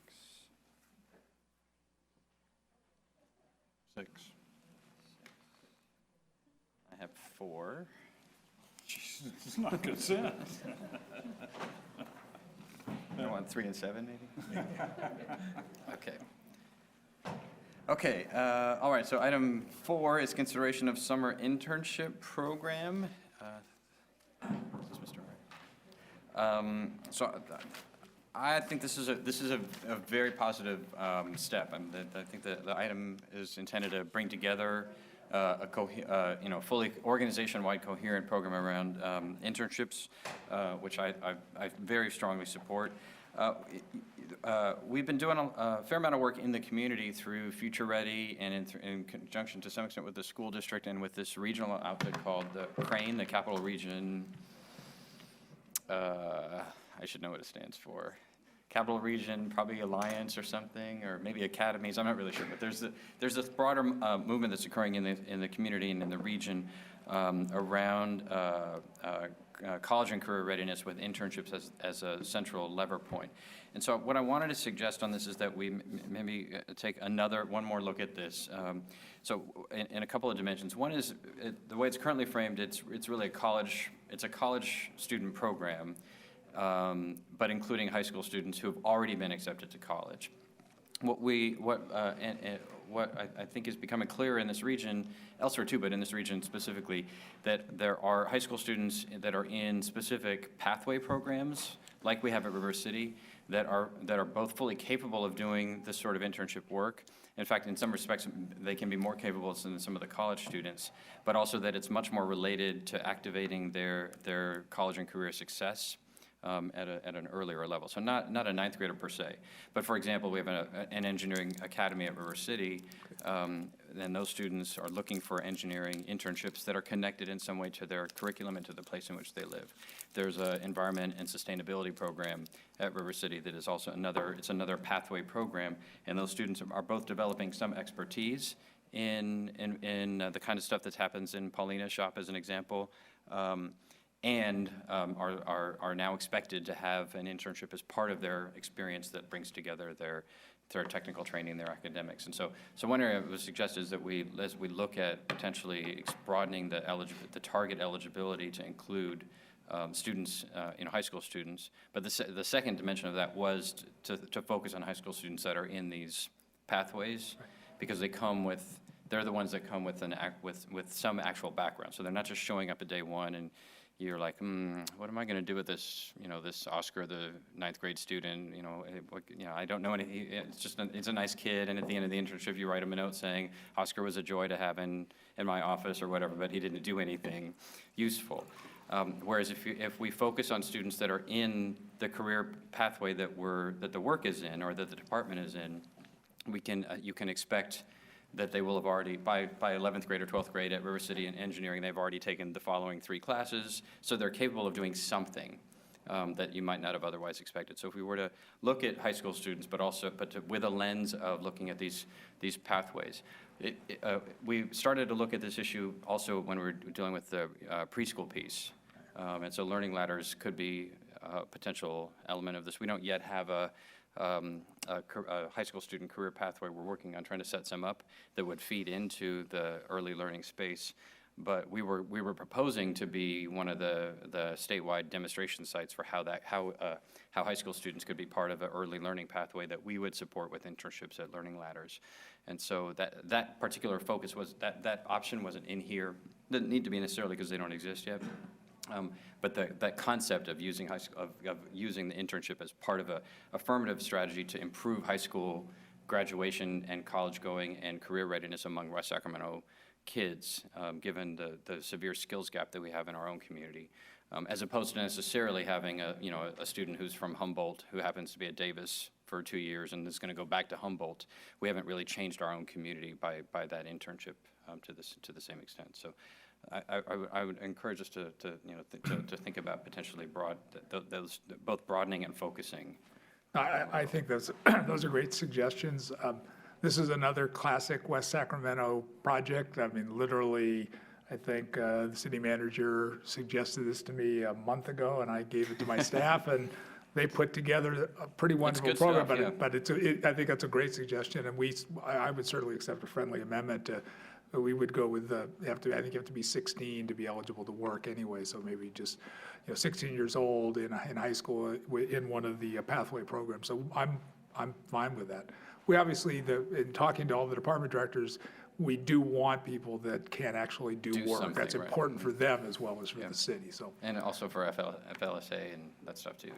6. I have 4. Jesus, it's not consent. You want 3 and 7, maybe? Okay. Okay, all right, so item 4 is consideration of summer internship program. Is this Mr. Wright? So I think this is a very positive step. I think the item is intended to bring together a fully organization-wide coherent program around internships, which I very strongly support. We've been doing a fair amount of work in the community through Future Ready and in conjunction to some extent with the school district and with this regional outfit called the CRANE, the Capital Region, I should know what it stands for. Capital Region, probably Alliance or something, or maybe Academies, I'm not really sure, but there's this broader movement that's occurring in the community and in the region around college and career readiness with internships as a central lever point. And so what I wanted to suggest on this is that we maybe take one more look at this. So in a couple of dimensions. One is the way it's currently framed, it's really a college student program, but including high school students who have already been accepted to college. What I think is becoming clear in this region, elsewhere too, but in this region specifically, that there are high school students that are in specific pathway programs, like we have at River City, that are both fully capable of doing this sort of internship work. In fact, in some respects, they can be more capable than some of the college students, but also that it's much more related to activating their college and career success at an earlier level. So not a ninth grader per se, but for example, we have an engineering academy at River City, and those students are looking for engineering internships that are connected in some way to their curriculum and to the place in which they live. There's an environment and sustainability program at River City that is also another pathway program, and those students are both developing some expertise in the kind of stuff that happens in Paulina's shop, as an example, and are now expected to have an internship as part of their experience that brings together their technical training, their academics. And so one area I would suggest is that as we look at potentially broadening the target eligibility to include students, high school students. But the second dimension of that was to focus on high school students that are in these pathways, because they're the ones that come with some actual background. So they're not just showing up at day one and you're like, what am I going to do with this, this Oscar, the ninth grade student, I don't know anything. It's a nice kid, and at the end of the internship, you write him a note saying, Oscar was a joy to have in my office or whatever, but he didn't do anything useful. Whereas if we focus on students that are in the career pathway that the work is in, or that the department is in, you can expect that they will have already, by 11th grade or 12th grade at River City in engineering, they've already taken the following 3 classes, so they're capable of doing something that you might not have otherwise expected. So if we were to look at high school students, but with a lens of looking at these pathways, we started to look at this issue also when we were dealing with the preschool piece, and so learning ladders could be a potential element of this. We don't yet have a high school student career pathway. We're working on trying to set some up that would feed into the early learning space. But we were proposing to be one of the statewide demonstration sites for how high school students could be part of an early learning pathway that we would support with internships at Learning Ladders. And so that particular focus that option wasn't in here. Didn't need to be necessarily because they don't exist yet. But that concept of using using the internship as part of a affirmative strategy to improve high school graduation and college going and career readiness among West Sacramento kids, given the severe skills gap that we have in our own community, as opposed to necessarily having a student who's from Humboldt who happens to be at Davis for 2 years and is going to go back to Humboldt. We haven't really changed our own community by that internship to the same extent. So I would encourage us to think about potentially those both broadening and focusing. I think those are great suggestions. This is another classic West Sacramento project. I mean, literally, I think the city manager suggested this to me a month ago, and I gave it to my staff, and they put together a pretty wonderful program. Stuff, yeah. But I think that's a great suggestion, and I would certainly accept a friendly amendment to. We would go with I think you have to be 16 to be eligible to work anyway. So maybe just 16 years old in high school in one of the pathway programs. So I'm fine with that. We obviously in talking to all the department directors, we do want people that can actually do work. That's important for them as well as for the city. So and also for FLSA and that stuff too.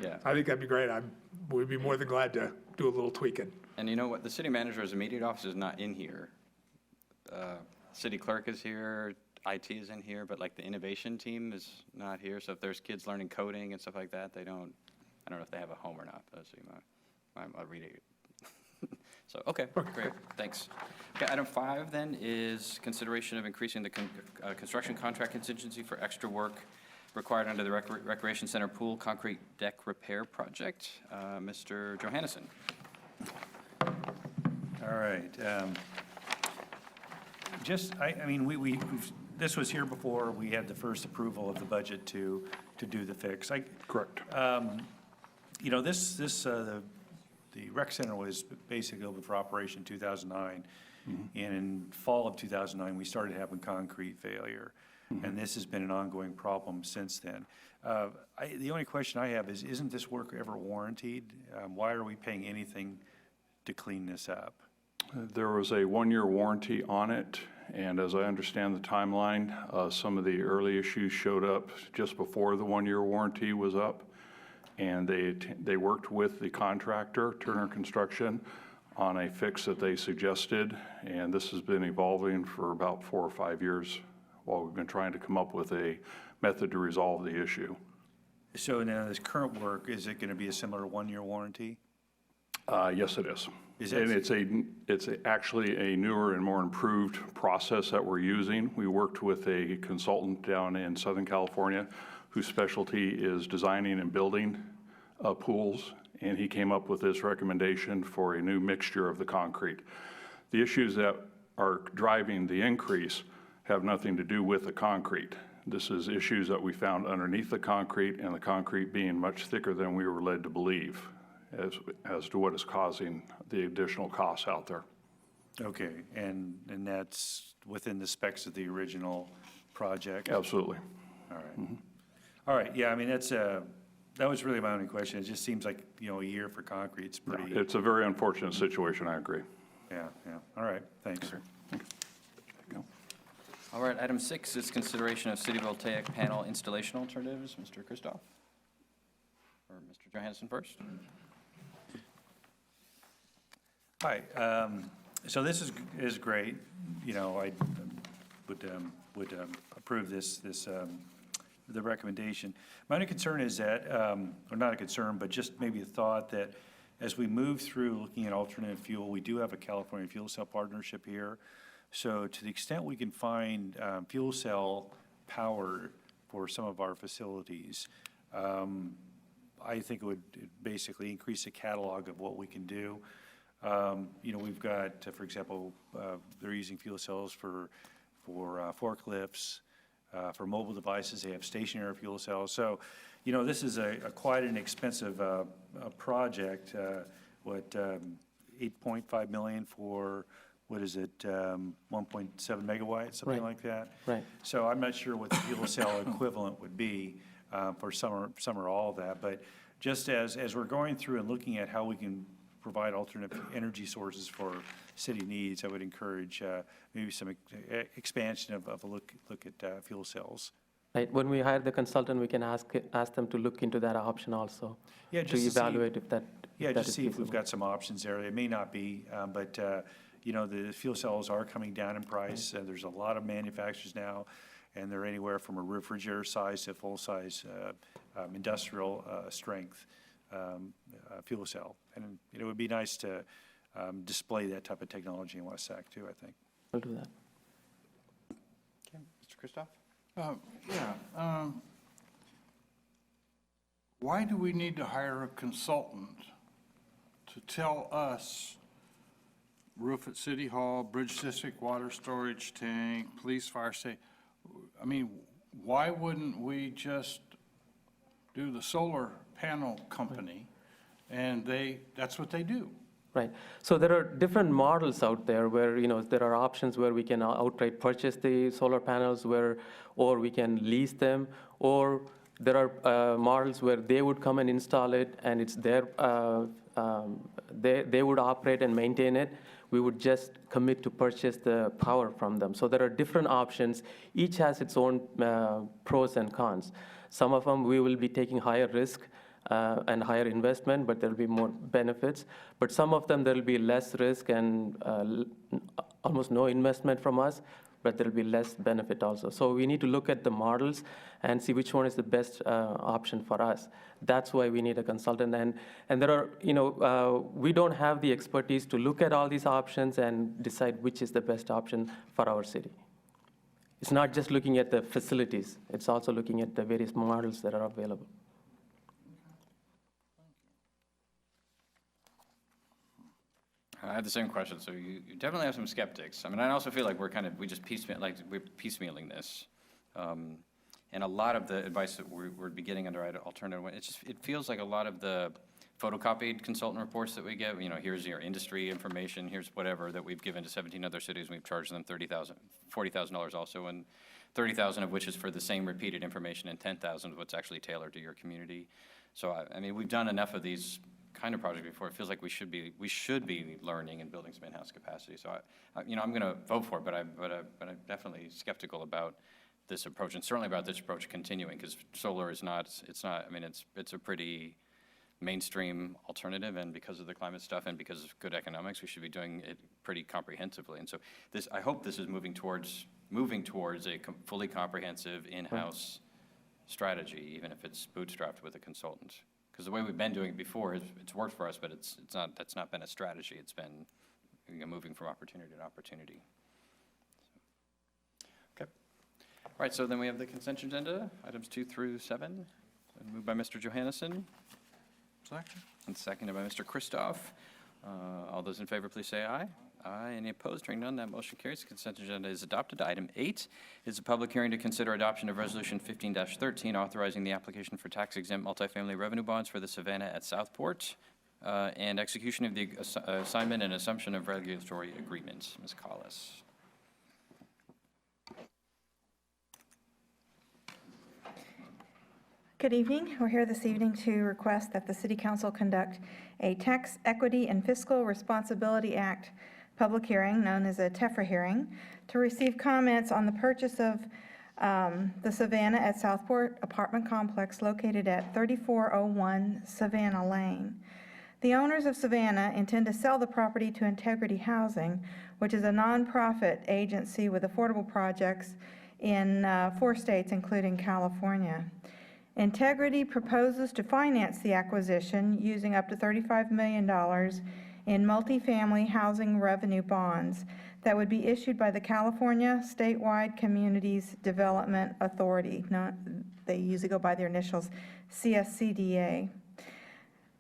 Yeah, I think that'd be great. We'd be more than glad to do a little tweaking. And you know what? The city manager's immediate office is not in here. City clerk is here, IT is in here, but like the innovation team is not here. So if there's kids learning coding and stuff like that, I don't know if they have a home or not. But I'll read it. So, okay, great, thanks. Okay, item 5 then is consideration of increasing the construction contract contingency for extra work required under the Recreation Center Pool Concrete Deck Repair Project. Mr. Johannesson. All right. I mean, we've this was here before we had the first approval of the budget to do the fix. Correct. You know, the rec center was basically open for operation in 2009. And in fall of 2009, we started having concrete failure. And this has been an ongoing problem since then. The only question I have is, isn't this work ever warranted? Why are we paying anything to clean this up? There was a one-year warranty on it, and as I understand the timeline, some of the early issues showed up just before the one-year warranty was up, and they worked with the contractor, Turner Construction, on a fix that they suggested, and this has been evolving for about 4 or 5 years while we've been trying to come up with a method to resolve the issue. So now this current work, is it going to be a similar one-year warranty? Yes, it is. Is it? And it's actually a newer and more improved process that we're using. We worked with a consultant down in Southern California whose specialty is designing and building pools, and he came up with this recommendation for a new mixture of the concrete. The issues that are driving the increase have nothing to do with the concrete. This is issues that we found underneath the concrete, and the concrete being much thicker than we were led to believe as to what is causing the additional costs out there. Okay, and that's within the specs of the original project? Absolutely. All right. All right, yeah, I mean, that was really my only question. It just seems like, you know, a year for concrete's pretty. It's a very unfortunate situation, I agree. Yeah, all right, thanks. All right, item 6 is consideration of city voltaic panel installation alternatives. Mr. Christoph? Or Mr. Johansson first? Hi, so this is great. You know, I would approve the recommendation. My only concern is that, or not a concern, but just maybe a thought that as we move through looking at alternative fuel, we do have a California fuel cell partnership here. So to the extent we can find fuel cell power for some of our facilities, I think it would basically increase the catalog of what we can do. You know, we've got, for example, they're using fuel cells for forklifts, for mobile devices. They have stationary fuel cells. So, you know, this is a quite an expensive project. 8.5 million for, what is it, 1.7 megawatts, something like that? Right. So I'm not sure what the fuel cell equivalent would be for some or all of that. But just as we're going through and looking at how we can provide alternate energy sources for city needs, I would encourage maybe some expansion of a look at fuel cells. Right, when we hire the consultant, we can ask them to look into that option also. Yeah, to evaluate if that. Yeah, just is see if we've feasible. got some options there. It may not be, but you know, the fuel cells are coming down in price. There's a lot of manufacturers now, and they're anywhere from a refrigerator size to full size industrial strength fuel cell. And it would be nice to display that type of technology in West Sac too, I think. We'll do that. Okay, Mr. Christoph? Why do we need to hire a consultant to tell us roof at City Hall, bridge district, water storage tank, police, fire station? I mean, why wouldn't we just do the solar panel company, and that's what they do? Right. So there are different models out there where, you know, there are options where we can outright purchase the solar panels or we can lease them, or there are models where they would come and install it and it's their, they would operate and maintain it. We would just commit to purchase the power from them. So there are different options. Each has its own pros and cons. Some of them we will be taking higher risk and higher investment, but there'll be more benefits. But some of them, there'll be less risk and almost no investment from us, but there'll be less benefit also. So we need to look at the models and see which one is the best option for us. That's why we need a consultant. And there are, you know, we don't have the expertise to look at all these options and decide which is the best option for our city. It's not just looking at the facilities. It's also looking at the various models that are available. I have the same question. So you definitely have some skeptics. I mean, I also feel like we're just piecemealing this. And a lot of the advice that we're getting under alternative, it feels like a lot of the photocopied consultant reports that we get, here's your industry information, here's whatever that we've given to 17 other cities, and we've charged them $40,000 also, and 30,000 of which is for the same repeated information, and 10,000 of what's actually tailored to your community. So, I mean, we've done enough of these kind of projects before. It feels like we should be learning and building some in-house capacity. So, I'm going to vote for it, but I'm definitely skeptical about this approach, and certainly about this approach continuing, because solar is not, I mean, it's a pretty mainstream alternative, and because of the climate stuff and because of good economics, we should be doing it pretty comprehensively. And so I hope this is moving towards a fully comprehensive in-house strategy, even if it's bootstrapped with a consultant. Because the way we've been doing it before, it's worked for us, but that's not been a strategy. It's been moving from opportunity to opportunity. Okay. All right, so then we have the consent agenda, items 2 through 7. Moved by Mr. Johannesson. Second. And seconded by Mr. Christoph. All those in favor, please say aye. Aye. Any opposed? Hearing none, that motion carries. The consent agenda is adopted. Item 8 is a public hearing to consider adoption of Resolution 15-13, authorizing the application for tax-exempt multifamily revenue bonds for the Savannah at Southport, and execution of the assignment and assumption of regulatory agreements. Ms. Collis. Good evening. We're here this evening to request that the City Council conduct a Tax Equity and Fiscal Responsibility Act public hearing, known as a TEFRA hearing, to receive comments on the purchase of the Savannah at Southport apartment complex located at 3401 Savannah Lane. The owners of Savannah intend to sell the property to Integrity Housing, which is a nonprofit agency with affordable projects in 4 states, including California. Integrity proposes to finance the acquisition using up to $35 million in multifamily housing revenue bonds that would be issued by the California Statewide Communities Development Authority. They usually go by their initials, CSCDA.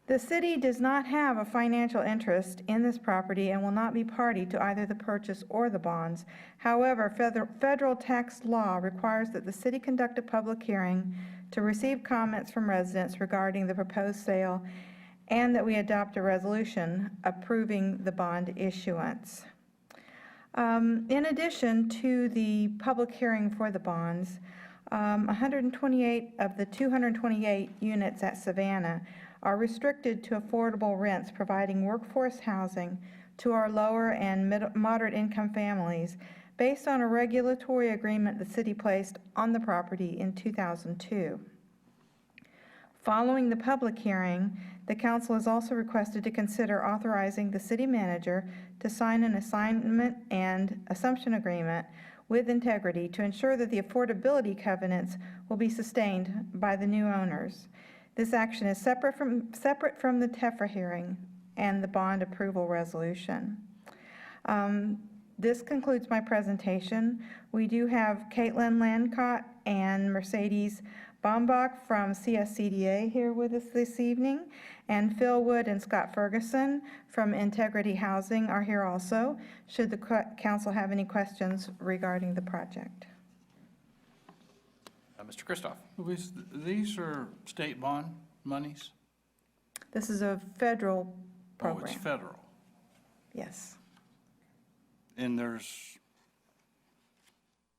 The city does not have a financial interest in this property and will not be party to either the purchase or the bonds. However, federal tax law requires that the city conduct a public hearing to receive comments from residents regarding the proposed sale, and that we adopt a resolution approving the bond issuance. In addition to the public hearing for the bonds, 128 of the 228 units at Savannah are restricted to affordable rents, providing workforce housing to our lower and moderate income families based on a regulatory agreement the city placed on the property in 2002. Following the public hearing, the council is also requested to consider authorizing the city manager to sign an assignment and assumption agreement with Integrity to ensure that the affordability covenants will be sustained by the new owners. This action is separate from the TEFRA hearing and the bond approval resolution. This concludes my presentation. We do have Caitlin Lancott and Mercedes Bombach from CSCDA here with us this evening, and Phil Wood and Scott Ferguson from Integrity Housing are here also, should the council have any questions regarding the project. Mr. Christoph. These are state bond monies? This is a federal program. Oh, it's federal. Yes. And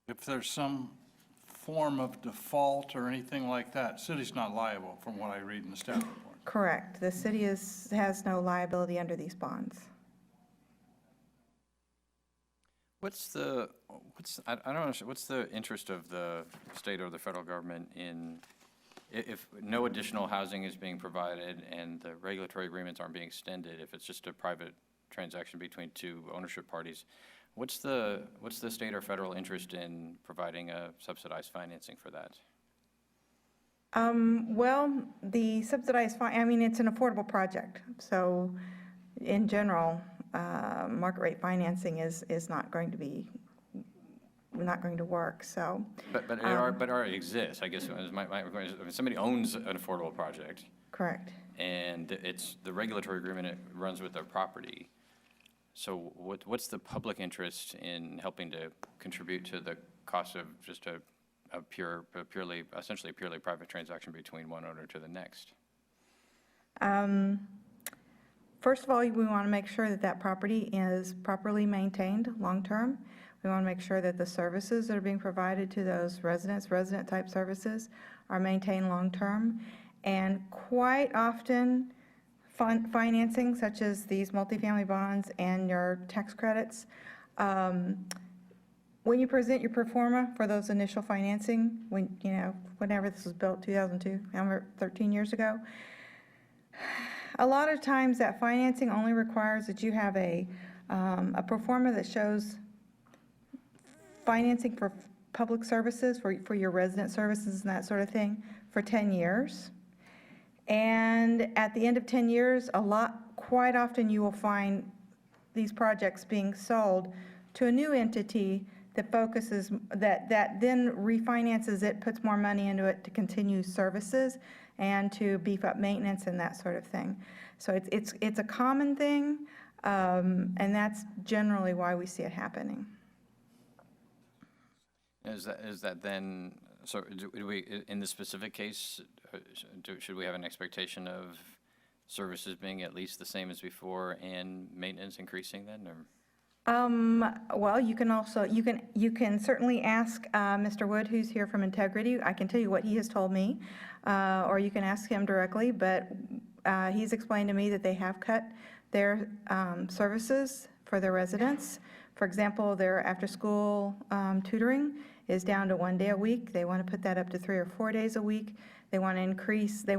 if there's some form of default or anything like that, city's not liable from what I read in the staff report. Correct. The city has no liability under these bonds. I don't understand, what's the interest of the state or the federal government in, if no additional housing is being provided and the regulatory agreements aren't being extended, if it's just a private transaction between 2 ownership parties, what's the state or federal interest in providing a subsidized financing for that? Well, the subsidized, I mean, it's an affordable project. So in general, market rate financing is not going to work, so. But it already exists, I guess. If somebody owns an affordable project. Correct. And it's the regulatory agreement, it runs with their property. So what's the public interest in helping to contribute to the cost of just a essentially a purely private transaction between one owner to the next? First of all, we want to make sure that that property is properly maintained long-term. We want to make sure that the services that are being provided to those residents, resident-type services, are maintained long-term. And quite often, financing such as these multifamily bonds and your tax credits, when you present your pro forma for those initial financing, whenever this was built, 2002, 13 years ago, a lot of times that financing only requires that you have a pro forma that shows financing for public services, for your resident services and that sort of thing, for 10 years. And at the end of 10 years, quite often you will find these projects being sold to a new entity that focuses, that then refinances it, puts more money into it to continue services and to beef up maintenance and that sort of thing. So it's a common thing, and that's generally why we see it happening. Is that then, so do we, in this specific case, should we have an expectation of services being at least the same as before and maintenance increasing then, or? Well, you can certainly ask Mr. Wood, who's here from Integrity. I can tell you what he has told me, or you can ask him directly, but he's explained to me that they have cut their services for their residents. For example, their after-school tutoring is down to 1 day a week. They want to put that up to 3 or 4 days a week. They want to increase, they've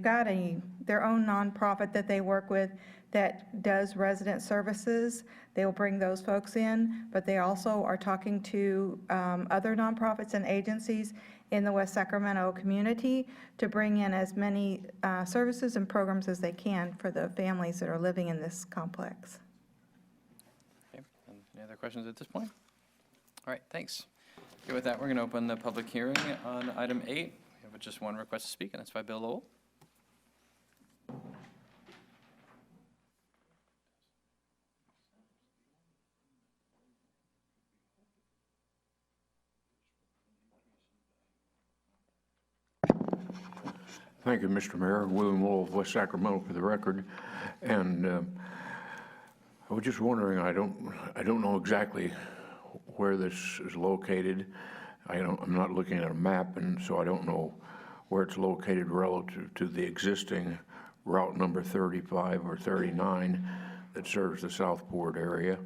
got their own nonprofit that they work with that does resident services. They will bring those folks in, but they also are talking to other nonprofits and agencies in the West Sacramento community to bring in as many services and programs as they can for the families that are living in this complex. Okay, any other questions at this point? All right, thanks. Okay, with that, we're going to open the public hearing on item 8. We have just one request to speak, and that's by Bill Lowell. Thank you, Mr. Mayor. William Lowell of West Sacramento for the record. And I was just wondering, I don't know exactly where this is located. I'm not looking at a map, and so I don't know where it's located relative to the existing route number 35 or 39 that serves the Southport area.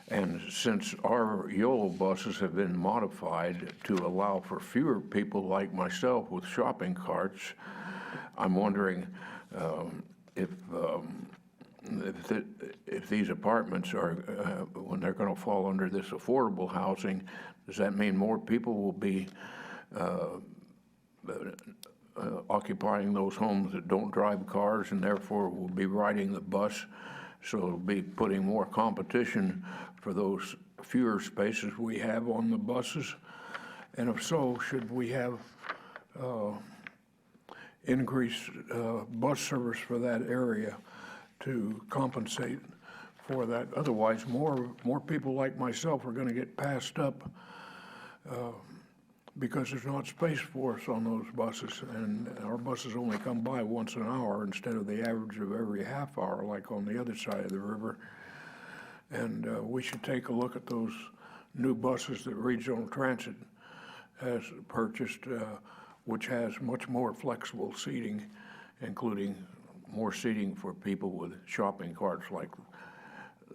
And since our YOLO buses have been modified to allow for fewer people like myself with shopping carts, I'm wondering if these apartments are, when they're going to fall under this affordable housing, does that mean more people will be occupying those homes that don't drive cars and therefore will be riding the bus? So it'll be putting more competition for those fewer spaces we have on the buses. And if so, should we have increased bus service for that area to compensate for that? Otherwise, more people like myself are going to get passed up because there's not space for us on those buses, and our buses only come by once an hour instead of the average of every half hour like on the other side of the river. And we should take a look at those new buses that Regional Transit has purchased, which has much more flexible seating, including more seating for people with shopping carts, like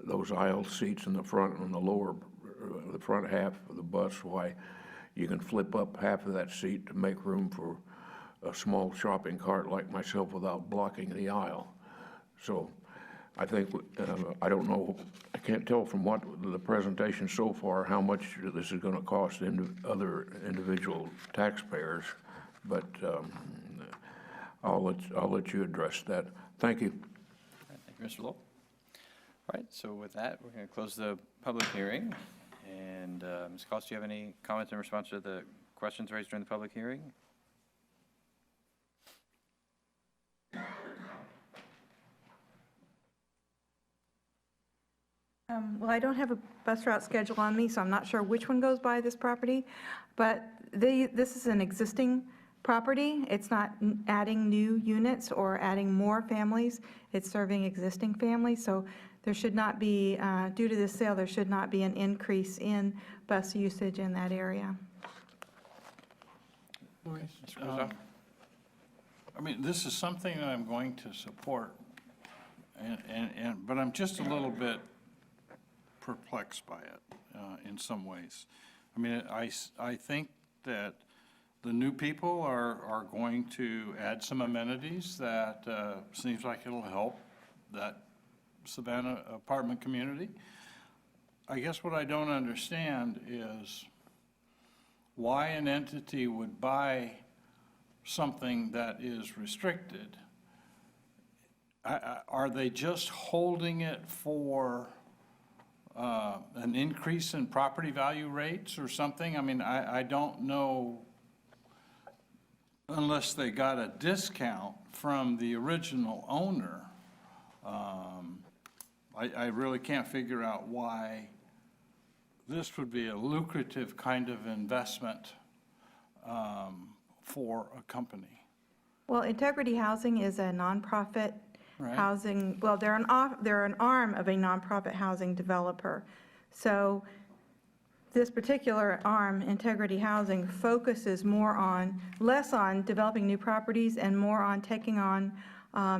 those aisle seats in the front and the front half of the bus. Why, you can flip up half of that seat to make room for a small shopping cart like myself without blocking the aisle. So I think, I don't know, I can't tell from what the presentation so far how much this is going to cost other individual taxpayers, but I'll let you address that. Thank you. All right, thank you, Mr. Lowell. All right, so with that, we're going to close the public hearing. And Ms. Cost, do you have any comments in response to the questions raised during the public hearing? Well, I don't have a bus route schedule on me, so I'm not sure which one goes by this property, but this is an existing property. It's not adding new units or adding more families. It's serving existing families, so there should not be, due to this sale, there should not be an increase in bus usage in that area. I mean, this is something that I'm going to support, but I'm just a little bit perplexed by it in some ways. I mean, I think that the new people are going to add some amenities that seems like it'll help that Savannah apartment community. I guess what I don't understand is why an entity would buy something that is restricted. Are they just holding it for an increase in property value rates or something? I mean, I don't know, unless they got a discount from the original owner. I really can't figure out why this would be a lucrative kind of investment for a company. Well, Integrity Housing is a nonprofit Right. housing, well, they're an arm of a nonprofit housing developer. So this particular arm, Integrity Housing, focuses less on developing new properties and more on taking on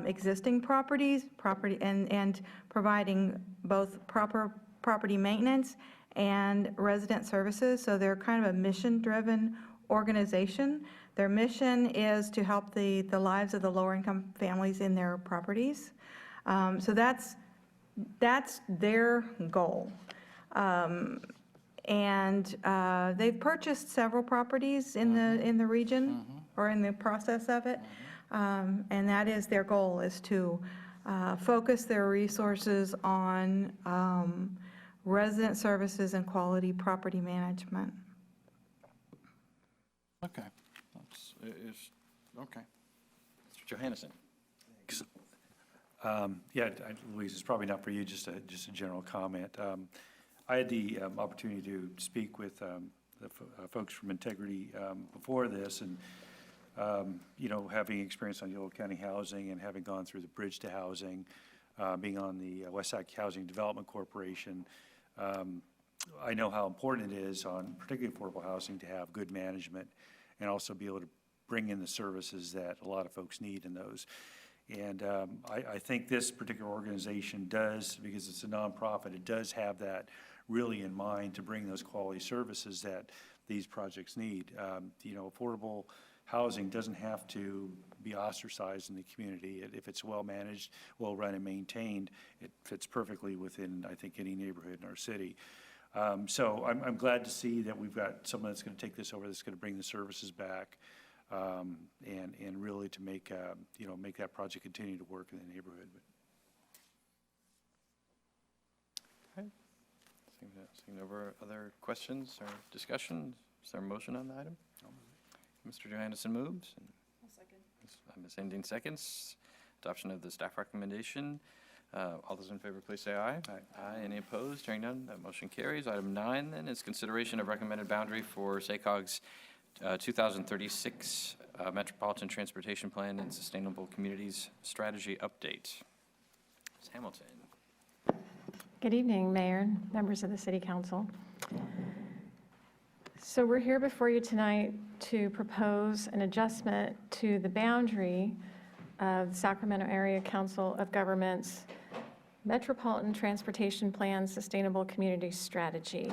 existing property and providing both proper property maintenance and resident services. So they're kind of a mission-driven organization. Their mission is to help the lives of the lower-income families in their properties. So that's their goal. And they've purchased several properties in the region, or in the process of it. And that is their goal, is to focus their resources on resident services and quality property management. Okay. Okay. Mr. Johannesson. Yeah, Louise, it's probably not for you, just a general comment. I had the opportunity to speak with the folks from Integrity before this, and having experience on Yolo County Housing and having gone through the Bridge to Housing, being on the West Sac Housing Development Corporation, I know how important it is on particularly affordable housing to have good management and also be able to bring in the services that a lot of folks need in those. And I think this particular organization does, because it's a nonprofit, it does have that really in mind to bring those quality services that these projects need. Affordable housing doesn't have to be ostracized in the community. If it's well-managed, well-run and maintained, it fits perfectly within, I think, any neighborhood in our city. So I'm glad to see that we've got someone that's going to take this over, that's going to bring the services back, and really to make make that project continue to work in the neighborhood. Okay. Seeing over other questions or discussion, is there a motion on the item? Mr. Johannesson moves. I'll second. Ms. Endine seconds. Adoption of the staff recommendation. All those in favor, please say aye. Aye. Any opposed? Hearing none, that motion carries. Item 9 then is consideration of recommended boundary for SACOG's 2036 Metropolitan Transportation Plan and Sustainable Communities Strategy Update. Ms. Hamilton. Good evening, Mayor and members of the City Council. So we're here before you tonight to propose an adjustment to the boundary of the Sacramento Area Council of Governments Metropolitan Transportation Plan Sustainable Community Strategy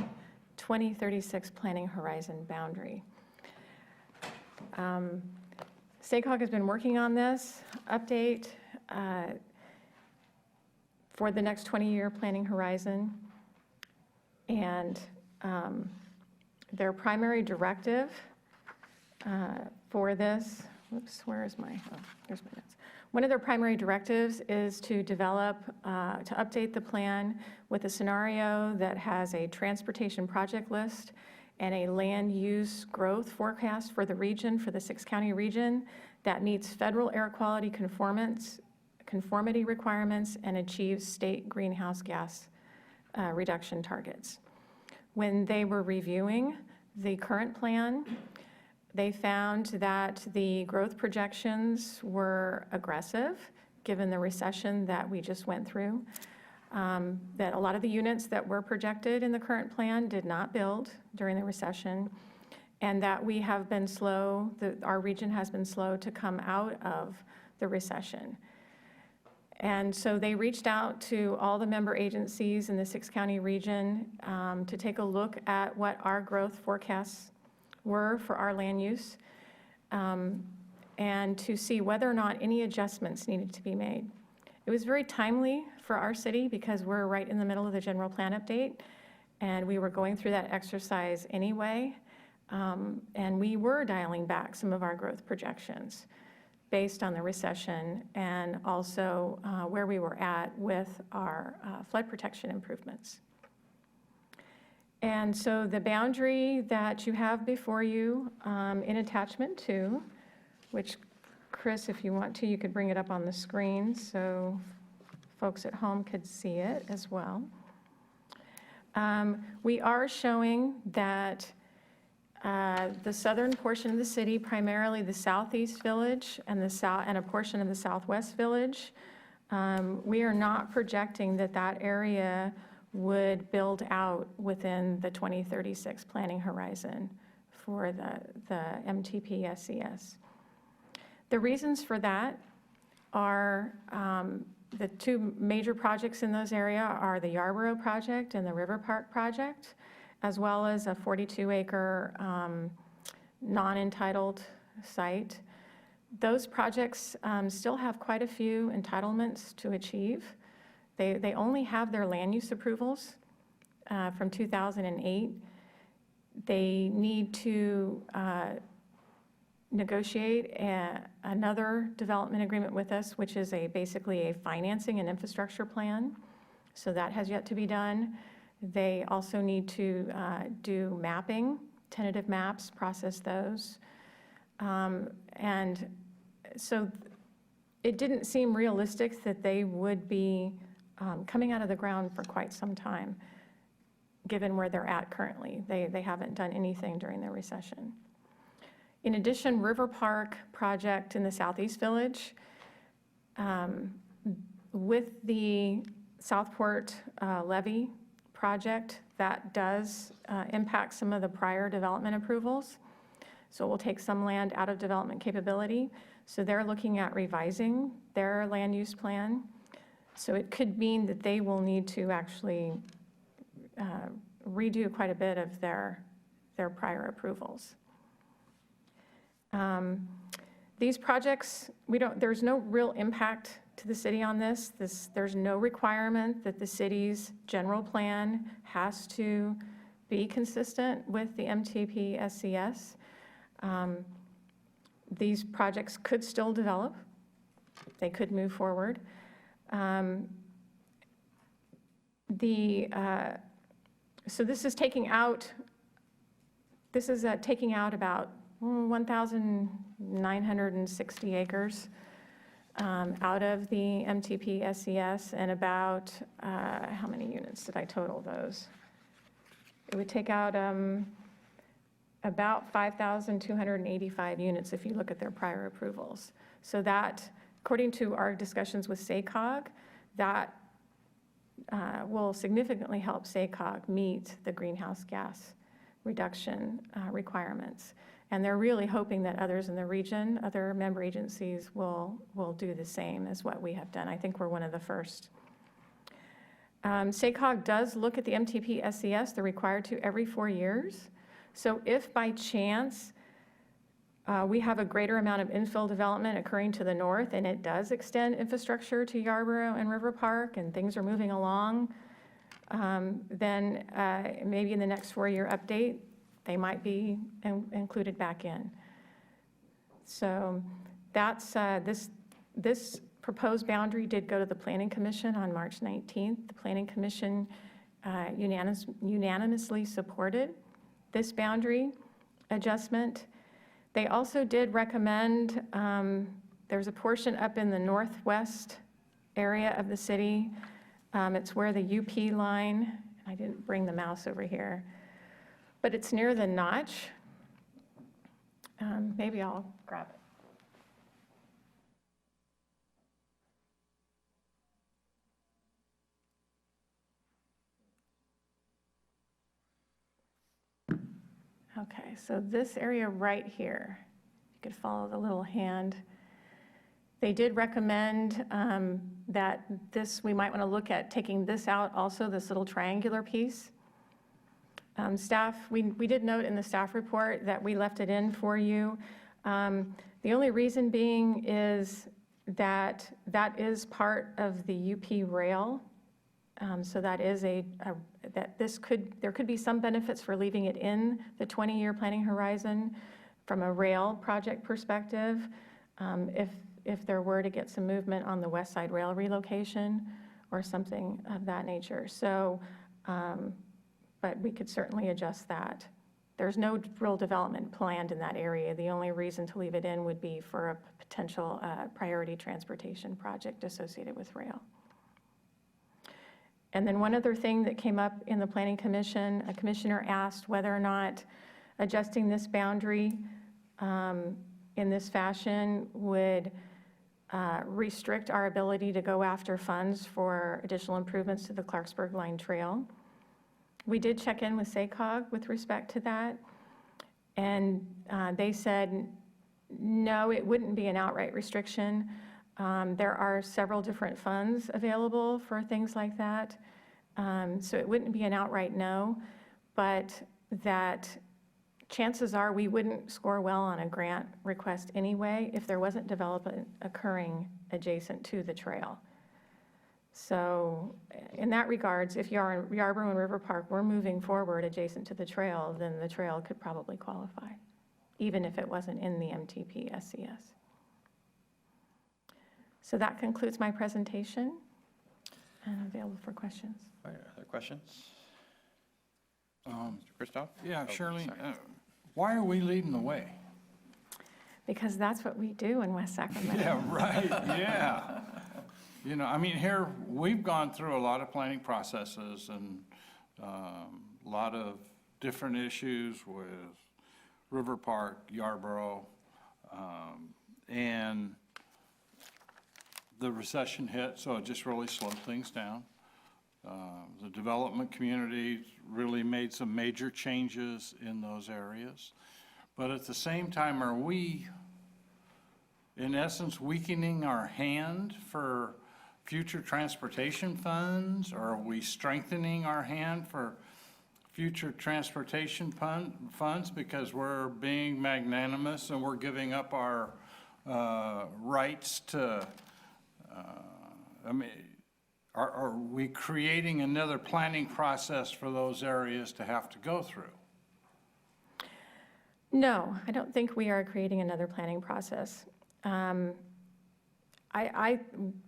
2036 Planning Horizon Boundary. SACOG has been working on this update for the next 20-year planning horizon, and their primary directive for this, there's my notes. One of their primary directives is to develop, to update the plan with a scenario that has a transportation project list and a land use growth forecast for the region, for the 6-county region, that meets federal air quality conformity requirements and achieves state greenhouse gas reduction targets. When they were reviewing the current plan, they found that the growth projections were aggressive, given the recession that we just went through, that a lot of the units that were projected in the current plan did not build during the recession, and that we have been slow, our region has been slow to come out of the recession. And so they reached out to all the member agencies in the six-county region to take a look at what our growth forecasts were for our land use, and to see whether or not any adjustments needed to be made. It was very timely for our city because we're right in the middle of the general plan update, and we were going through that exercise anyway, and we were dialing back some of our growth projections based on the recession and also where we were at with our flood protection improvements. And so the boundary that you have before you in attachment 2, which Chris, if you want to, you could bring it up on the screen so folks at home could see it as well. We are showing that the southern portion of the city, primarily the southeast village and a portion of the southwest village, we are not projecting that that area would build out within the 2036 planning horizon for the MTP SCS. The reasons for that are the two major projects in those areas are the Yarborough project and the River Park project, as well as a 42-acre non-entitled site. Those projects still have quite a few entitlements to achieve. They only have their land use approvals from 2008. They need to negotiate another development agreement with us, which is basically a financing and infrastructure plan. So that has yet to be done. They also need to do mapping, tentative maps, process those. And so it didn't seem realistic that they would be coming out of the ground for quite some time, given where they're at currently. They haven't done anything during the recession. In addition, River Park project in the Southeast Village, with the Southport levee project, that does impact some of the prior development approvals. So we'll take some land out of development capability. So they're looking at revising their land use plan. So it could mean that they will need to actually redo quite a bit of their prior approvals. These projects, there's no real impact to the city on this. There's no requirement that the city's general plan has to be consistent with the MTP SCS. These projects could still develop. They could move forward. So this is taking out about 1,960 acres out of the MTP SCS, and about, how many units did I total those? It would take out about 5,285 units if you look at their prior approvals. So that, according to our discussions with SACOG, that will significantly help SACOG meet the greenhouse gas reduction requirements. And they're really hoping that others in the region, other member agencies will do the same as what we have done. I think we're one of the first. SACOG does look at the MTP SCS. They're required to every 4 years. So if by chance we have a greater amount of infill development occurring to the north, and it does extend infrastructure to Yarborough and River Park, and things are moving along, then maybe in the next 4-year update, they might be included back in. So that's, this proposed boundary did go to the Planning Commission on March 19th. The Planning Commission unanimously supported this boundary adjustment. They also did recommend, there's a portion up in the northwest area of the city. It's where the UP line I didn't bring the mouse over here, but it's near the notch. Maybe I'll grab it. Okay, so this area right here, you could follow the little hand. They did recommend that we might want to look at taking this out also, this little triangular piece. Staff, we did note in the staff report that we left it in for you. The only reason being is that that is part of the UP rail. So that is there could be some benefits for leaving it in the 20-year planning horizon from a rail project perspective, if there were to get some movement on the West Side Rail relocation or something of that nature. So, but we could certainly adjust that. There's no real development planned in that area. The only reason to leave it in would be for a potential priority transportation project associated with rail. And then one other thing that came up in the Planning Commission, a commissioner asked whether or not adjusting this boundary in this fashion would restrict our ability to go after funds for additional improvements to the Clarksburg Line Trail. We did check in with SACOG with respect to that, and they said, no, it wouldn't be an outright restriction. There are several different funds available for things like that. So it wouldn't be an outright no, but that chances are we wouldn't score well on a grant request anyway if there wasn't development occurring adjacent to the trail. So in that regards, if Yarborough and River Park were moving forward adjacent to the trail, then the trail could probably qualify, even if it wasn't in the MTP SCS. So that concludes my presentation, and I'm available for questions. All right, other questions? Um, Mr. Christoph? Yeah, Oh, Shirley, sorry. why are we leading the way? Because that's what we do in West Sacramento. Yeah, right, yeah. You know, I mean, here, we've gone through a lot of planning processes and a lot of different issues with River Park, Yarborough, and the recession hit, so it just really slowed things down. The development community really made some major changes in those areas. But at the same time, are we, in essence, weakening our hand for future transportation funds? Or are we strengthening our hand for future transportation funds because we're being magnanimous and we're giving up our rights to, I mean, are we creating another planning process for those areas to have to go through? No, I don't think we are creating another planning process.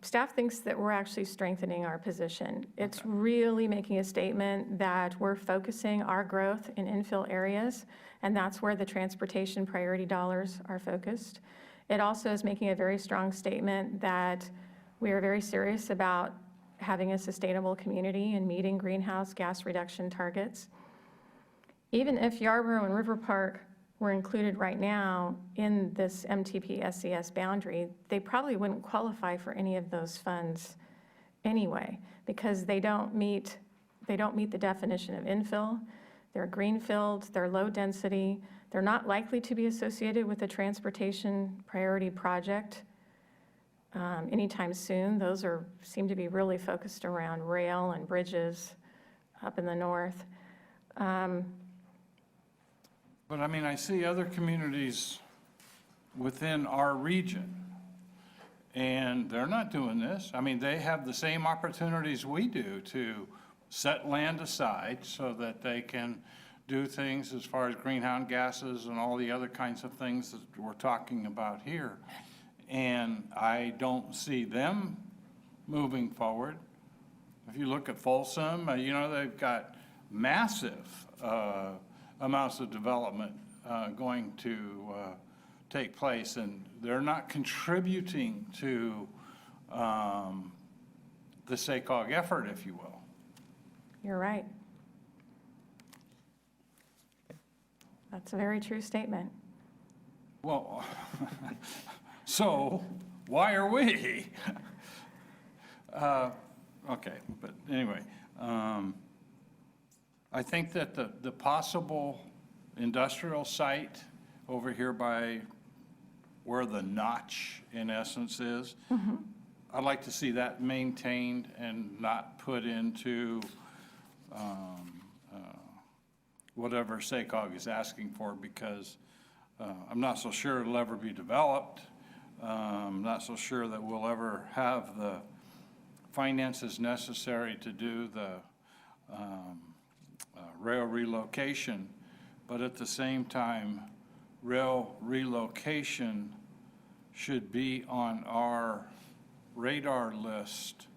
Staff thinks that we're actually strengthening our position. It's really making a statement that we're focusing our growth in infill areas, and that's where the transportation priority dollars are focused. It also is making a very strong statement that we are very serious about having a sustainable community and meeting greenhouse gas reduction targets. Even if Yarborough and River Park were included right now in this MTP SCS boundary, they probably wouldn't qualify for any of those funds anyway, because they don't meet the definition of infill. They're greenfield, they're low density, they're not likely to be associated with a transportation priority project anytime soon. Those seem to be really focused around rail and bridges up in the north. But I mean, I see other communities within our region, and they're not doing this. I mean, they have the same opportunities we do to set land aside so that they can do things as far as greenhouse gases and all the other kinds of things that we're talking about here. And I don't see them moving forward. If you look at Folsom, you know, they've got massive amounts of development going to take place, and they're not contributing to the SACOG effort, if you will. You're right. That's a very true statement. Well, so why are we? Okay, but anyway, I think that the possible industrial site over here by where the notch in essence is, I'd like to see that maintained and not put into whatever SACOG is asking for, because I'm not so sure it'll ever be developed. I'm not so sure that we'll ever have the finances necessary to do the rail relocation. But at the same time, rail relocation should be on our radar list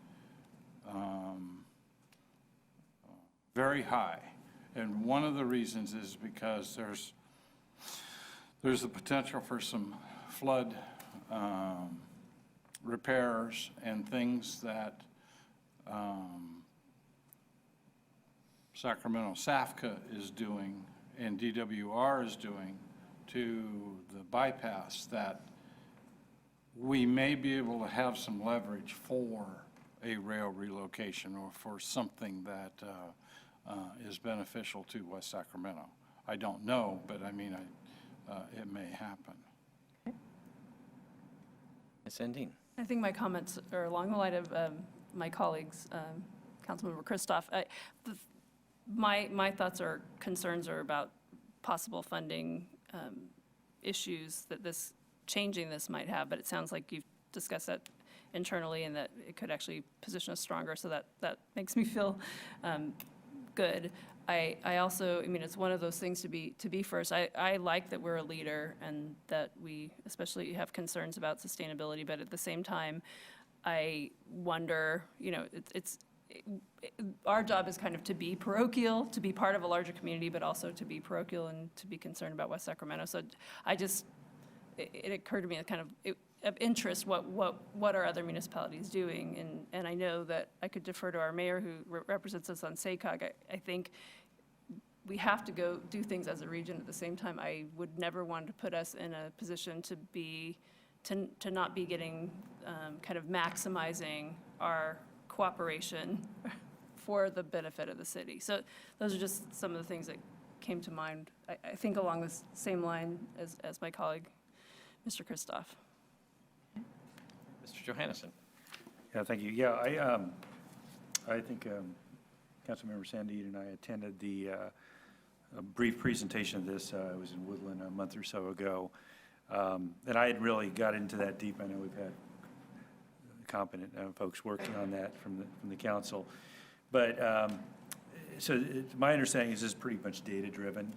very high. And one of the reasons is because there's the potential for some flood repairs and things that Sacramento SAFCA is doing and DWR is doing to the bypass, that we may be able to have some leverage for a rail relocation or for something that is beneficial to West Sacramento. I don't know, but I mean, it may happen. Ms. Endine. I think my comments are along the line of my colleagues, Councilmember Christoph. My thoughts or concerns are about possible funding issues that changing this might have, but it sounds like you've discussed that internally and that it could actually position us stronger, so that makes me feel good. I also, I mean, it's one of those things to be first. I like that we're a leader and that we especially have concerns about sustainability, but at the same time, I wonder, you know, our job is kind of to be parochial, to be part of a larger community, but also to be parochial and to be concerned about West Sacramento. So it occurred to me kind of interest what are other municipalities doing, and I know that I could defer to our mayor who represents us on SACOG. I think we have to go do things as a region. At the same time, I would never want to put us in a position to not be getting kind of maximizing our cooperation for the benefit of the city. So those are just some of the things that came to mind. I think along the same line as my colleague, Mr. Christoph. Mr. Johannesson. Yeah, thank you. Yeah, I think Councilmember Sandine and I attended a brief presentation of this. I was in Woodland a month or so ago, and I had really got into that deep. I know we've had competent folks working on that from the council, but my understanding is this is pretty much data-driven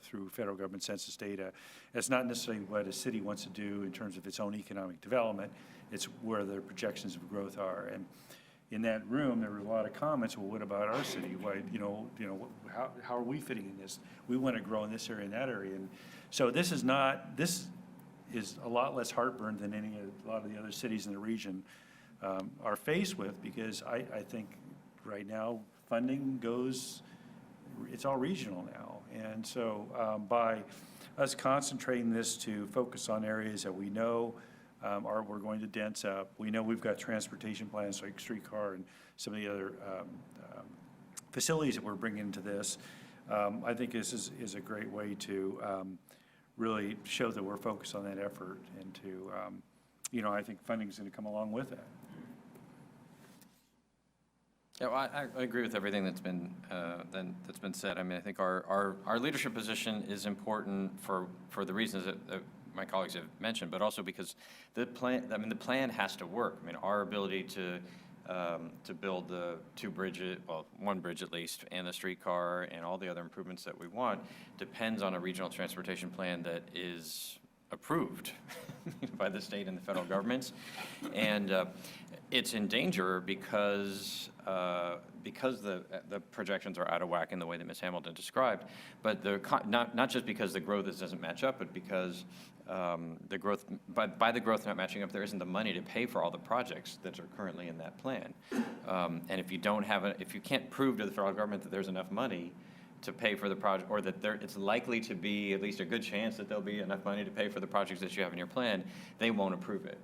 through federal government census data. It's not necessarily what a city wants to do in terms of its own economic development. It's where their projections of growth are. And in that room, there were a lot of comments. Well, what about our city? Why, how are we fitting in this? We want to grow in this area and that area. And so this is a lot less heartburn than a lot of the other cities in the region are faced with, because I think right now funding it's all regional now. And so by us concentrating this to focus on areas that we know we're going to dense up, we know we've got transportation plans like streetcar and some of the other facilities that we're bringing into this, I think this is a great way to really show that we're focused on that effort, and to, I think funding is going to come along with that. Yeah, well, I agree with everything that's been said. I mean, I think our leadership position is important for the reasons that my colleagues have mentioned, but also because the plan has to work. I mean, our ability to build the one bridge at least, and the streetcar and all the other improvements that we want depends on a regional transportation plan that is approved by the state and the federal governments. And it's in danger because the projections are out of whack in the way that Ms. Hamilton described, but not just because the growth doesn't match up, but because the growth not matching up, there isn't the money to pay for all the projects that are currently in that plan. And if you can't prove to the federal government that there's enough money to pay for the project, or that it's likely to be at least a good chance that there'll be enough money to pay for the projects that you have in your plan, they won't approve it.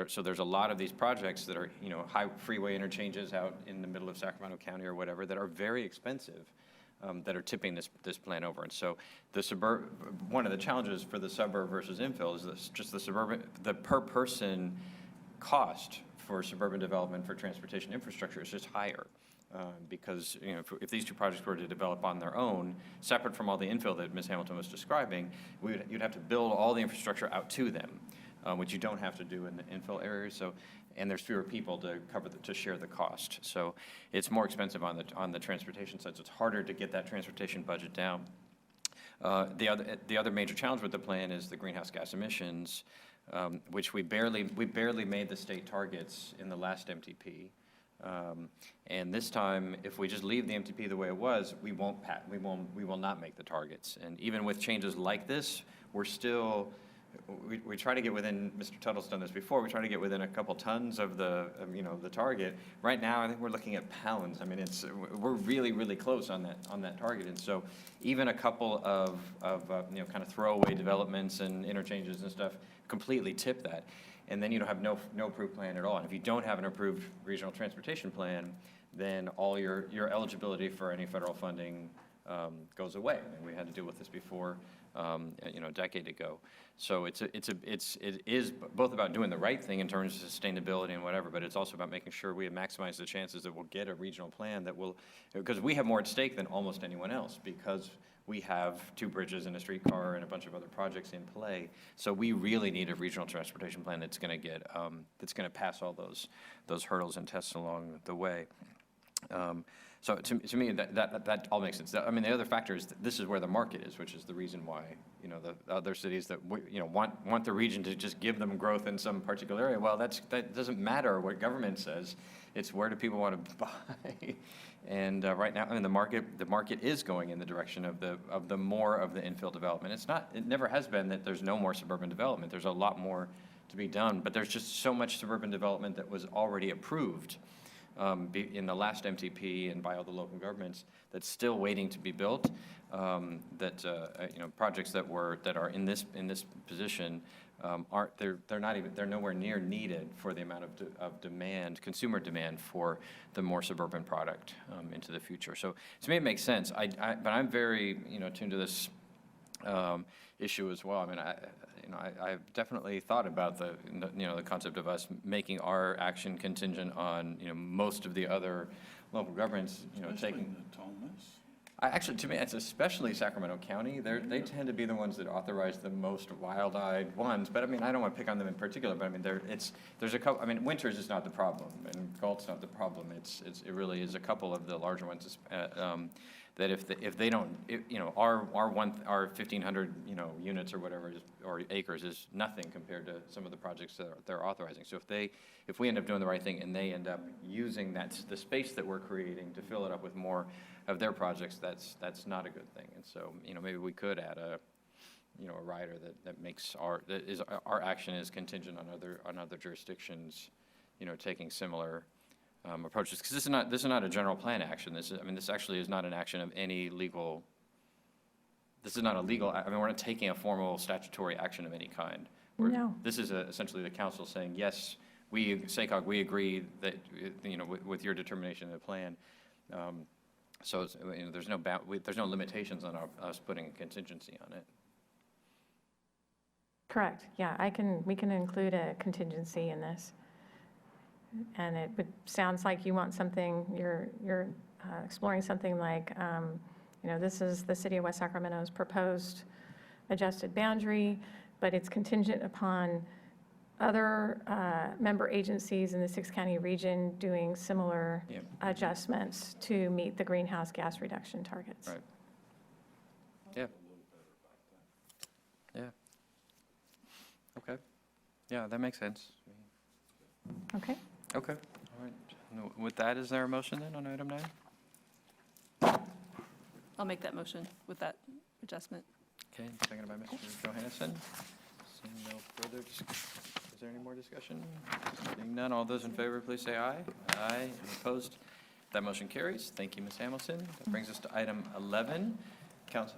So there's a lot of these projects that are, high freeway interchanges out in the middle of Sacramento County or whatever that are very expensive, that are tipping this plan over. And so one of the challenges for the suburb versus infill is just the per person cost for suburban development for transportation infrastructure is just higher. Because if these two projects were to develop on their own, separate from all the infill that Ms. Hamilton was describing, you'd have to build all the infrastructure out to them, which you don't have to do in the infill areas. And there's fewer people to share the cost. So it's more expensive on the transportation side. So it's harder to get that transportation budget down. The other major challenge with the plan is the greenhouse gas emissions, which we barely made the state targets in the last MTP. And this time, if we just leave the MTP the way it was, we will not make the targets. And even with changes like this, we're still, we try to get within, Mr. Tuttle's done this before, we try to get within a couple tons of the target. Right now, I think we're looking at pounds. I mean, we're really, really close on that target. And so even a couple of kind of throwaway developments and interchanges and stuff completely tip that. And then you don't have no approved plan at all. And if you don't have an approved regional transportation plan, then all your eligibility for any federal funding goes away. I mean, we had to deal with this before, a decade ago. So it is both about doing the right thing in terms of sustainability and whatever, but it's also about making sure we maximize the chances that we'll get a regional plan that will, because we have more at stake than almost anyone else, because we have 2 bridges and a streetcar and a bunch of other projects in play. So we really need a regional transportation plan that's going to pass all those hurdles and tests along the way. So to me, that all makes sense. I mean, the other factor is that this is where the market is, which is the reason why, the other cities that, want the region to just give them growth in some particular area. Well, that doesn't matter what government says. It's where do people want to buy? And right now, I mean, the market is going in the direction of the more of the infill development. It never has been that there's no more suburban development. There's a lot more to be done, but there's just so much suburban development that was already approved in the last MTP and by all the local governments that's still waiting to be built. Projects that are in this position they're nowhere near needed for the amount of demand, consumer demand for the more suburban product into the future. So to me, it makes sense. But I'm very tuned to this issue as well. I mean, I've definitely thought about the concept of us making our action contingent on most of the other local governments taking. Actually, to me, it's especially Sacramento County. They tend to be the ones that authorize the most wild-eyed ones. But I mean, I don't want to pick on them in particular. But I mean, there's a couple. I mean, Winters is not the problem, and Galt's not the problem. It really is a couple of the larger ones that if they don't, our 1,500 units or whatever or acres is nothing compared to some of the projects that they're authorizing. So if we end up doing the right thing and they end up using the space that we're creating to fill it up with more of their projects, that's not a good thing. And so maybe we could add a rider that makes our action is contingent on other jurisdictions taking similar approaches, because this is not a general plan action. This actually is not an action of any legal. This is not a legal. I mean, we're not taking a formal statutory action of any kind. No. This is essentially the council saying, yes, SACOG, we agree that with your determination of the plan. So there's no limitations on us putting a contingency on it. Correct, yeah, we can include a contingency in this. And sounds like you want something, you're exploring something like, this is the city of West Sacramento's proposed adjusted boundary, but it's contingent upon other member agencies in the 6-county region doing similar adjustments to meet the greenhouse gas reduction targets. Right. Yeah. Yeah. Okay. Yeah, that makes sense. Okay. Okay. All right. With that, is there a motion then on item 9? I'll make that motion with that adjustment. Okay, seconded by Mr. Johannesson. Seeing no further discussion. Is there any more discussion? Seeing none, all those in favor, please say aye. Aye. Any opposed? That motion carries. Thank you, Ms. Hamilton. That brings us to item 11,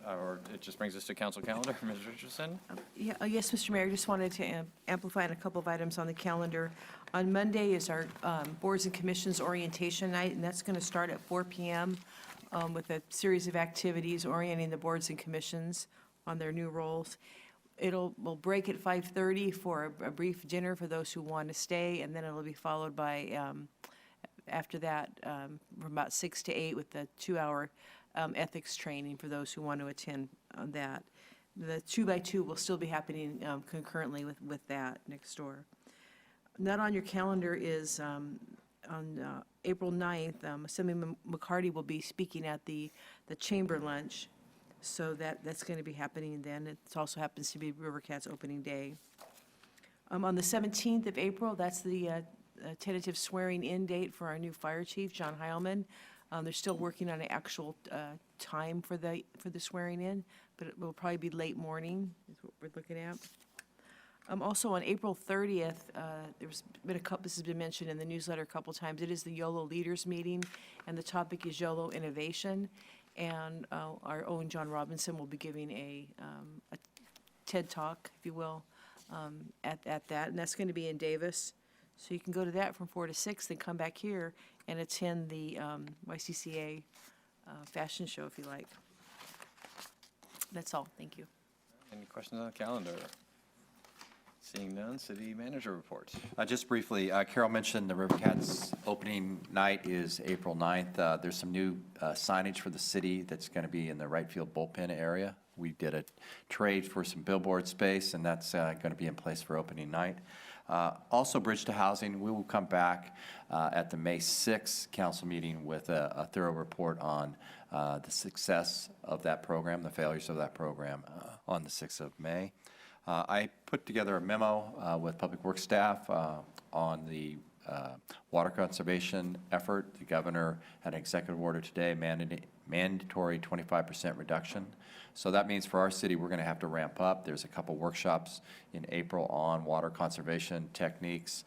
or it just brings us to council calendar. Ms. Richardson? Yes, Mr. Mayor, just wanted to amplify on a couple of items on the calendar. On Monday is our Boards and Commissions Orientation Night, and that's going to start at 4 p.m. With a series of activities orienting the boards and commissions on their new roles. We'll break at 5:30 for a brief dinner for those who want to stay, and then it'll be followed by, after that, from about 6 to 8 with the 2-hour ethics training for those who want to attend on that. The 2x2 will still be happening concurrently with that next door. Not on your calendar is on April 9th, Assemblyman McCarty will be speaking at the chamber lunch, so that's going to be happening then. It also happens to be River Cats opening day. On the 17th of April, that's the tentative swearing-in date for our new fire chief, John Heilman. They're still working on an actual time for the swearing-in, but it will probably be late morning is what we're looking at. Also, on April 30th, there's been this has been mentioned in the newsletter a couple times. It is the YOLO Leaders Meeting, and the topic is YOLO Innovation. And our own John Robinson will be giving a TED Talk, if you will, at that. And that's going to be in Davis. So you can go to that from 4 to 6, then come back here and attend the YCCA fashion show, if you like. That's all. Thank you. Any questions on the calendar? Seeing none, city manager reports. Just briefly, Carol mentioned the River Cats opening night is April 9th. There's some new signage for the city that's going to be in the right field bullpen area. We did a trade for some billboard space, and that's going to be in place for opening night. Also, Bridge to Housing, we will come back at the May 6th council meeting with a thorough report on the success of that program, the failures of that program on the 6th of May. I put together a memo with Public Works staff on the water conservation effort. The governor had an executive order today, mandatory 25% reduction. So that means for our city, we're going to have to ramp up. There's a couple workshops in April on water conservation techniques.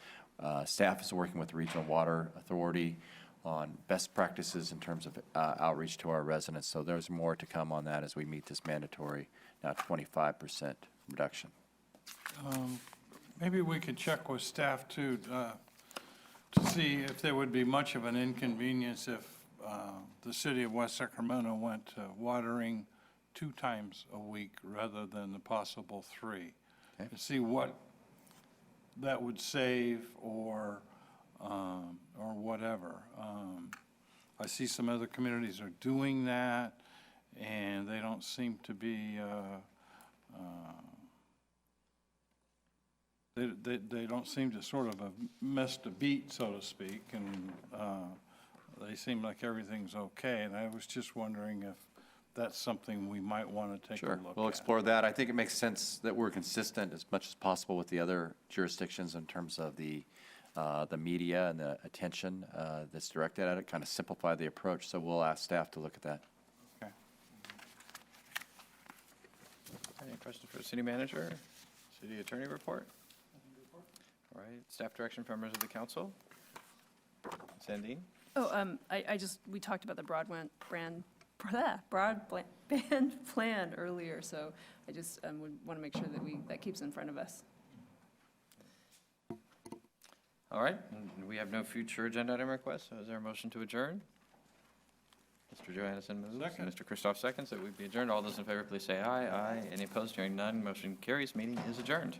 Staff is working with the Regional Water Authority on best practices in terms of outreach to our residents. So there's more to come on that as we meet this mandatory, now 25% reduction. Maybe we could check with staff too, to see if there would be much of an inconvenience if the city of West Sacramento went to watering 2 times a week rather than the possible 3. Okay. To see what that would save or whatever. I see some other communities are doing that, and they don't seem to be, they don't seem to sort of have missed a beat, so to speak, and they seem like everything's okay. And I was just wondering if that's something we might want to take a look at. Sure, we'll explore that. I think it makes sense that we're consistent as much as possible with the other jurisdictions in terms of the media and the attention that's directed at it, kind of simplify the approach. So we'll ask staff to look at that. Okay. Any questions for the city manager? City attorney report? All right, staff direction from members of the council. Sandine? Oh, we talked about the broadband plan earlier, so I just would want to make sure that that keeps in front of us. All right, and we have no future agenda item requests, so is there a motion to adjourn? Mr. Johannesson moves. Second. Mr. Christoph seconds that we be adjourned. All those in favor, please say aye. Aye. Any opposed? Hearing none, motion carries. Meeting is adjourned.